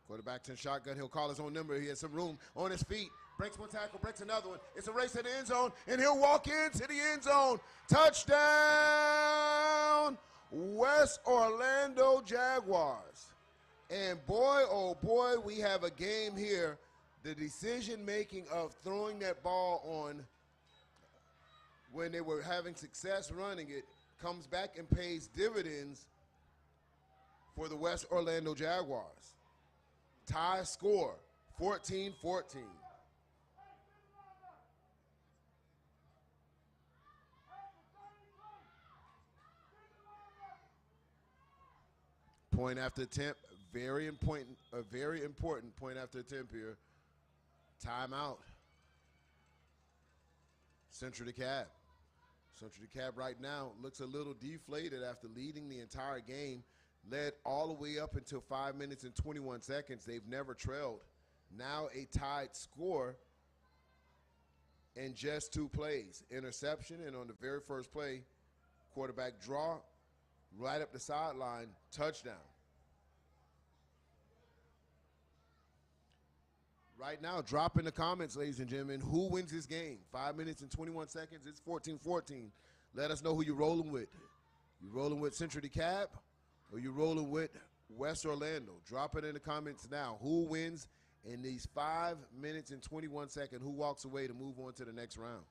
Quarterback to shotgun. He'll call his own number. He has some room on his feet. Breaks one tackle, breaks another one. It's a race to the end zone, and he'll walk into the end zone. Touchdown, West Orlando Jaguars. And boy, oh boy, we have a game here. The decision-making of throwing that ball on when they were having success running it comes back and pays dividends for the West Orlando Jaguars. Tie score, 14-14. Point after attempt, very important, a very important point after attempt here. Timeout. Central DeKalb. Central DeKalb right now looks a little deflated after leading the entire game. Led all the way up until 5 minutes and 21 seconds. They've never trailed. Now a tied score in just 2 plays. Interception, and on the very first play, quarterback draw, right up the sideline, touchdown. Right now, drop in the comments, ladies and gentlemen, who wins this game? 5 minutes and 21 seconds, it's 14-14. Let us know who you're rolling with. You rolling with Central DeKalb, Are you rolling with West Orlando? Drop it in the comments now. Who wins in these 5 minutes and 21 seconds? Who walks away to move on to the next round?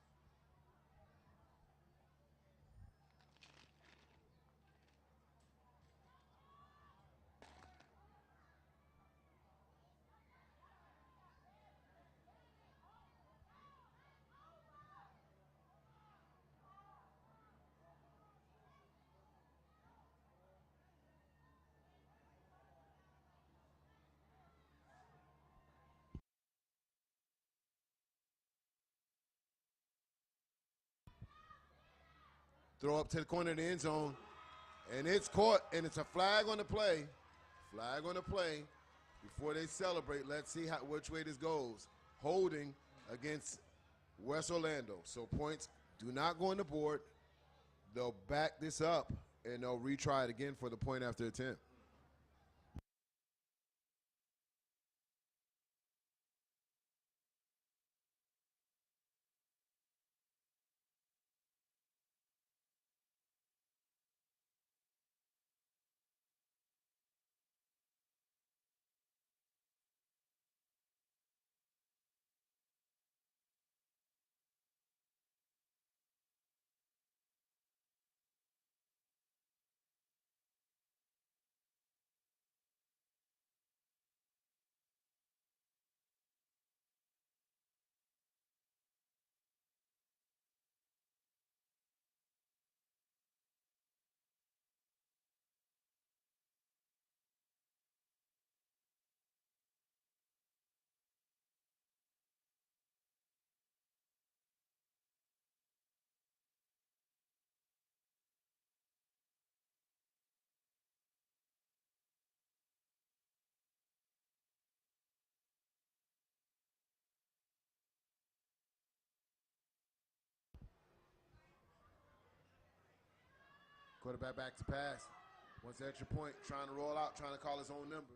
Throw up to the corner of the end zone, and it's caught, and it's a flag on the play. Flag on the play. Before they celebrate, let's see which way this goes. Holding against West Orlando. So points do not go on the board. They'll back this up, and they'll retry it again for the point after attempt. Quarterback back to pass. Wants the extra point, trying to roll out, trying to call his own number.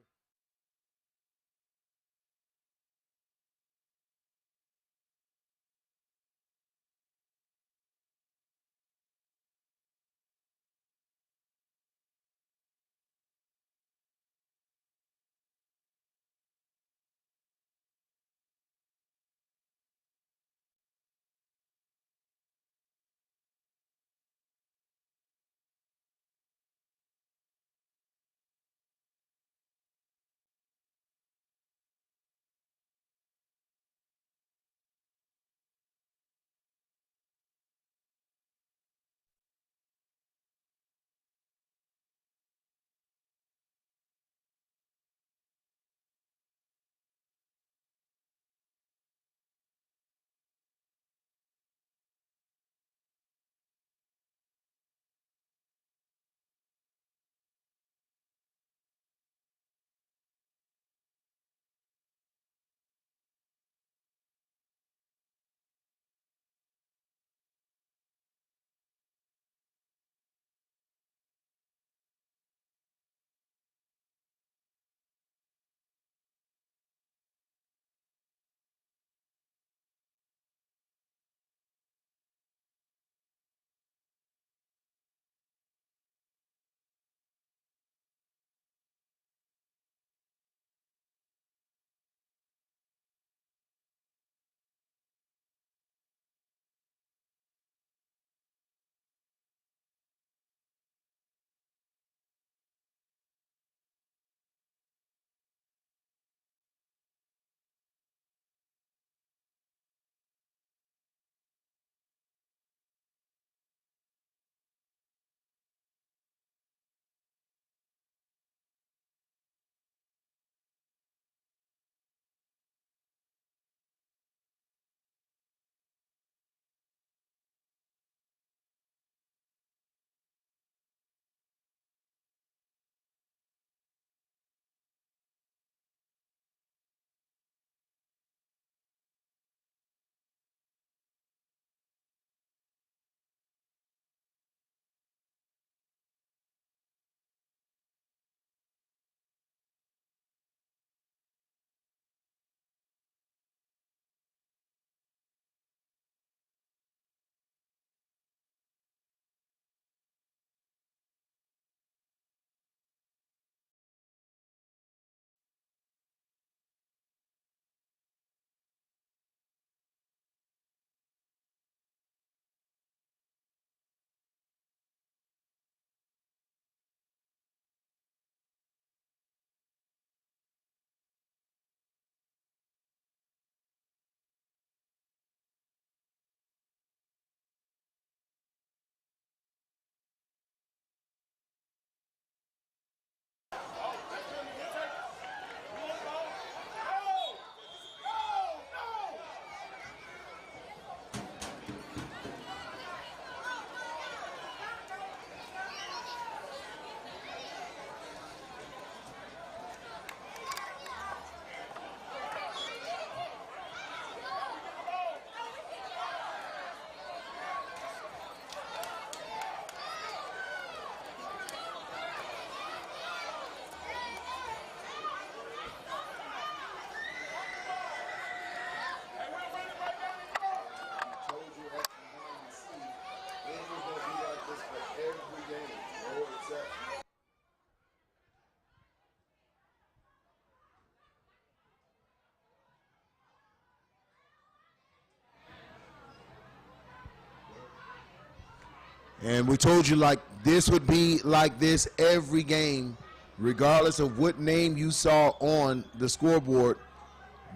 And we told you like this would be like this every game, regardless of what name you saw on the scoreboard,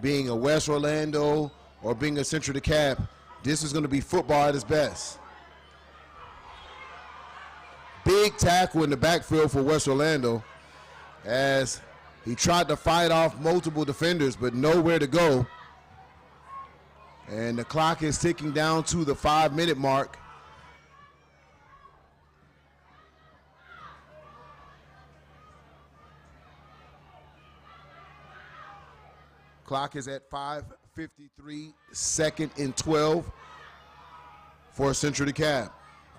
being a West Orlando or being a Central DeKalb. This is going to be football at its best. Big tackle in the backfield for West Orlando as he tried to fight off multiple defenders, but nowhere to go. And the clock is ticking down to the 5-minute mark. Clock is at 5:53, 2nd and 12 for Central DeKalb.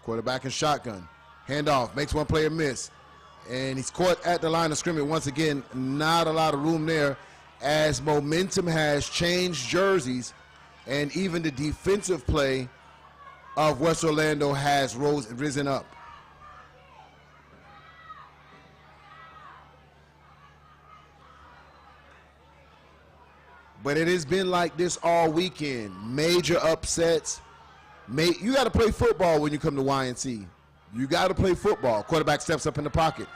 Quarterback and shotgun. Handoff, makes one player miss. And he's caught at the line of scrimmage once again. Not a lot of room there as momentum has changed jerseys, and even the defensive play of West Orlando has risen up. But it has been like this all weekend. Major upsets. You got to play football when you come to YNC. You got to play football. Quarterback steps up in the pocket.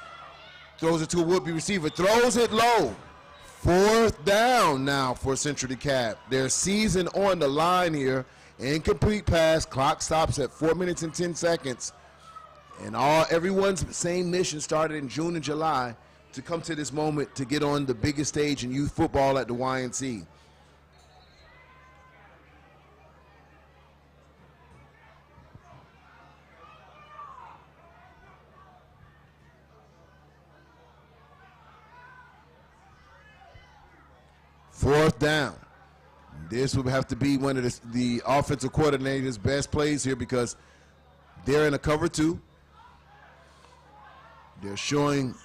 Throws it to a would-be receiver. Throws it low. 4th down now for Central DeKalb. Their season on the line here. Incomplete pass. Clock stops at 4 minutes and 10 seconds. And everyone's same mission started in June and July to come to this moment to get on the biggest stage in youth football at the YNC. Fourth down. This will have to be one of the offensive coordinator's best plays here because they're in a cover 2. They're showing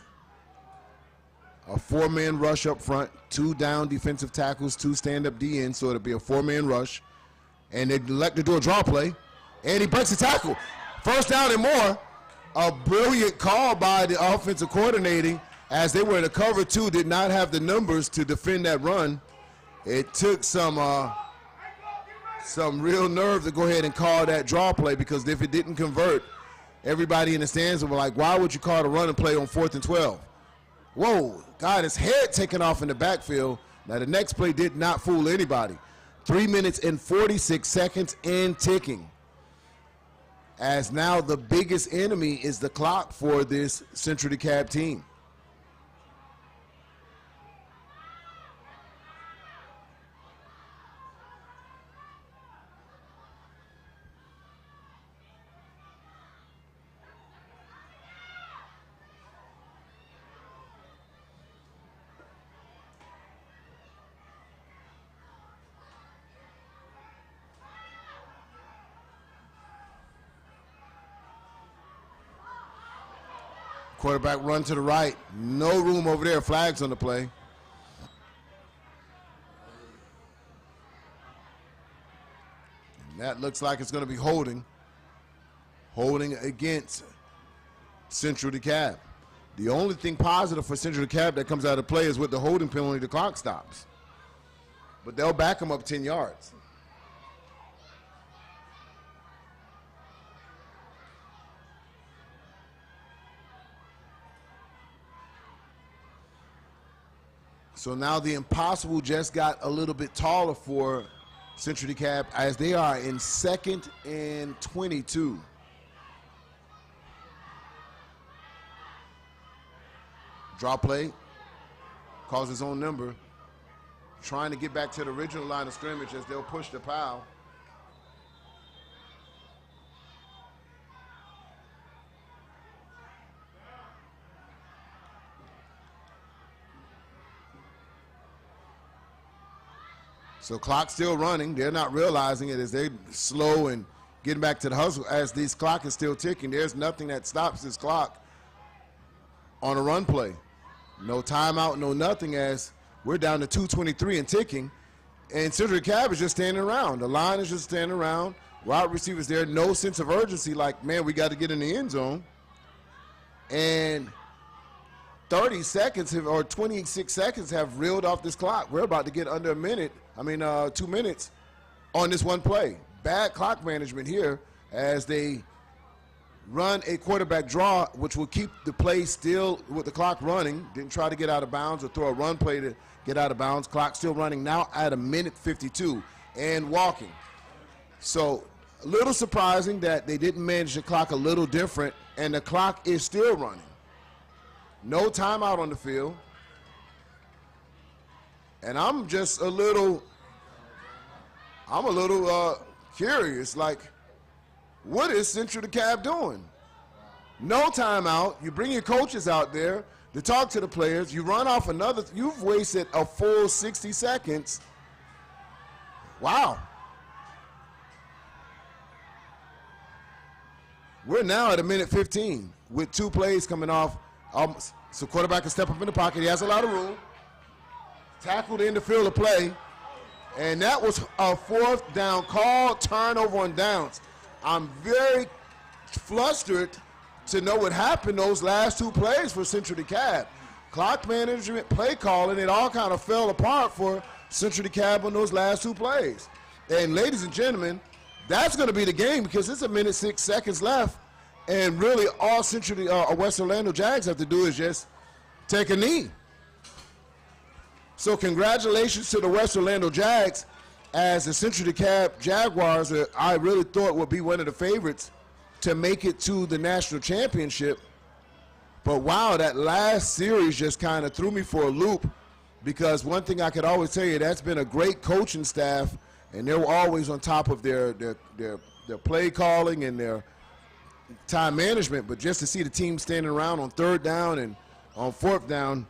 a 4-man rush up front, 2 down defensive tackles, 2 stand-up DNs, so it'll be a 4-man rush. And they elect to do a draw play, and he breaks the tackle. First down and more. A brilliant call by the offensive coordinator as they were in a cover 2, did not have the numbers to defend that run. It took some real nerve to go ahead and call that draw play because if it didn't convert, everybody in the stands were like, why would you call the run and play on 4th and 12? Whoa, got his head taken off in the backfield. Now the next play did not fool anybody. 3 minutes and 46 seconds and ticking. As now the biggest enemy is the clock for this Central DeKalb team. Quarterback run to the right. No room over there. Flags on the play. And that looks like it's going to be holding. Holding against Central DeKalb. The only thing positive for Central DeKalb that comes out of play is with the holding penalty, the clock stops. But they'll back them up 10 yards. So now the impossible just got a little bit taller for Central DeKalb as they are in 2nd and 22. Draw play, calls his own number, trying to get back to the original line of scrimmage as they'll push the pile. So clock still running. They're not realizing it as they're slow and getting back to the hustle. As this clock is still ticking, there's nothing that stops this clock on a run play. No timeout, no nothing as we're down to 2:23 and ticking. And Central DeKalb is just standing around. The line is just standing around. Wide receivers there, no sense of urgency like, man, we got to get in the end zone. And 30 seconds or 26 seconds have reeled off this clock. We're about to get under 2 minutes on this one play. Bad clock management here as they run a quarterback draw, which will keep the play still with the clock running. Didn't try to get out of bounds or throw a run play to get out of bounds. Clock still running now at 1:52 and walking. So a little surprising that they didn't manage the clock a little different, and the clock is still running. No timeout on the field. And I'm just a little curious, like, what is Central DeKalb doing? No timeout. You bring your coaches out there to talk to the players. You run off another. You've wasted a full 60 seconds. Wow. We're now at 1:15 with 2 plays coming off. So quarterback can step up in the pocket. He has a lot of room. Tackled in the field of play. And that was a 4th down call, turnover on downs. I'm very flustered to know what happened those last 2 plays for Central DeKalb. Clock management, play calling, it all kind of fell apart for Central DeKalb on those last 2 plays. And ladies and gentlemen, that's going to be the game because it's 1:06 left. And really all Central West Orlando Jags have to do is just take a knee. So congratulations to the West Orlando Jags, as the Central DeKalb Jaguars, I really thought would be one of the favorites to make it to the national championship. But wow, that last series just kind of threw me for a loop, because one thing I could always tell you, that's been a great coaching staff, and they were always on top of their play calling and their time management. But just to see the team standing around on 3rd down and on 4th down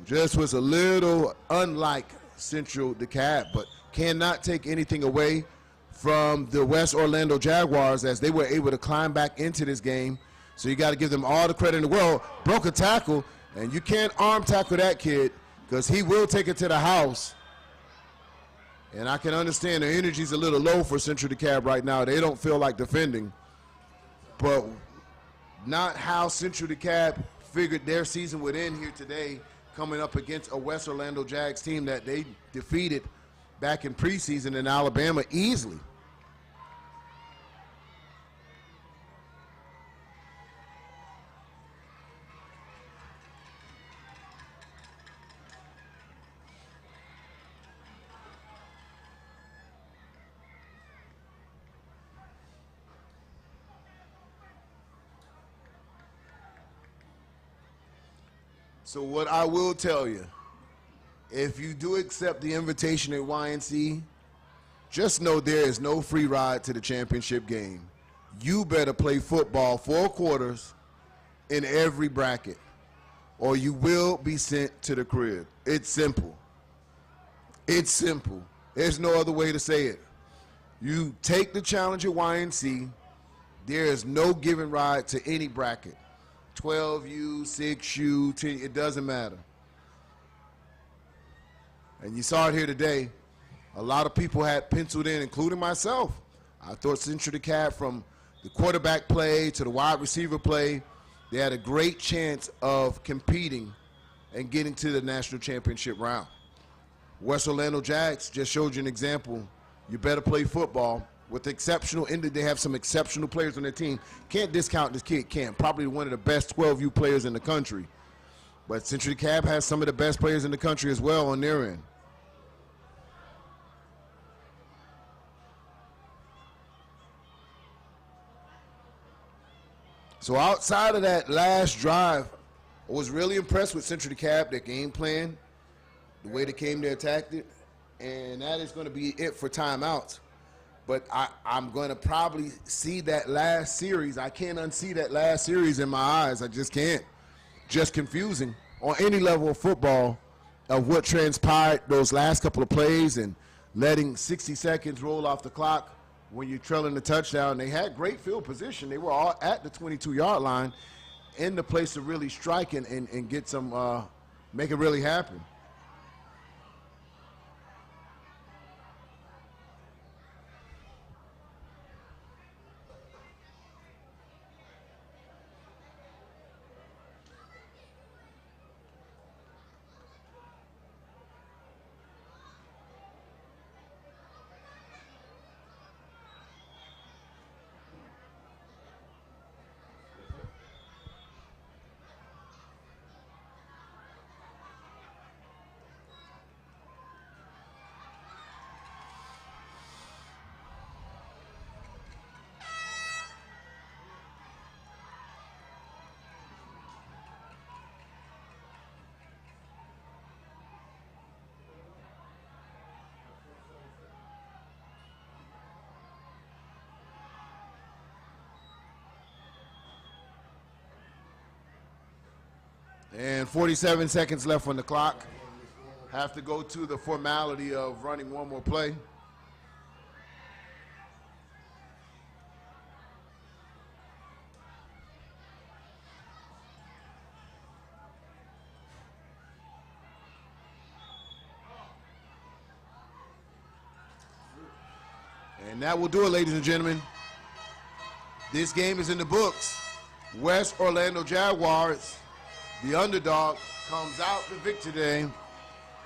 just was a little unlike Central DeKalb, but cannot take anything away from the West Orlando Jaguars, as they were able to climb back into this game. So you got to give them all the credit in the world. Broke a tackle, and you can't arm tackle that kid, because he will take it to the house. And I can understand the energy's a little low for Central DeKalb right now. They don't feel like defending. But not how Central DeKalb figured their season would end here today, coming up against a West Orlando Jags team that they defeated back in preseason in Alabama easily. So what I will tell you, if you do accept the invitation at YNC, just know there is no free ride to the championship game. You better play football 4 quarters in every bracket, or you will be sent to the crib. It's simple. It's simple. There's no other way to say it. You take the challenge at YNC, there is no giving ride to any bracket. 12U, 6U, 10, it doesn't matter. And you saw it here today. A lot of people had penciled in, including myself. I thought Central DeKalb, from the quarterback play to the wide receiver play, they had a great chance of competing and getting to the national championship round. West Orlando Jags just showed you an example. You better play football. With exceptional, they have some exceptional players on their team. Can't discount this kid, probably one of the best 12U players in the country. But Central DeKalb has some of the best players in the country as well on their end. So outside of that last drive, I was really impressed with Central DeKalb, their game plan, the way they came to attack it, and that is going to be it for timeouts. But I'm going to probably see that last series. I can't unsee that last series in my eyes. I just can't. Just confusing on any level of football, of what transpired those last couple of plays and letting 60 seconds roll off the clock when you're trailing the touchdown. They had great field position. They were all at the 22-yard line, in the place to really strike and get some, make it really happen. And 47 seconds left on the clock. Have to go to the formality of running one more play. And that will do it, ladies and gentlemen. This game is in the books. West Orlando Jaguars, the underdog, comes out the victor today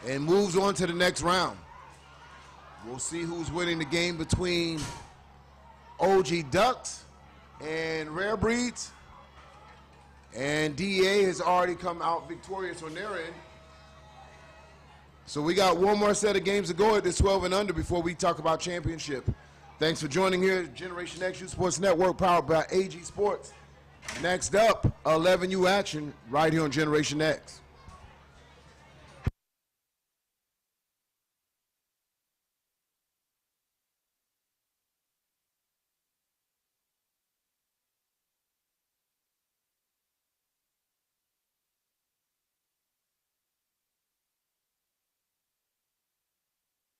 and moves on to the next round. We'll see who's winning the game between OG Ducks and Rare Breeds. And DEA has already come out victorious on their end. So we got one more set of games to go at this 12 and under before we talk about championship. Thanks for joining here at Generation X Youth Sports Network, powered by AG Sports. Next up, 11U action right here on Generation X.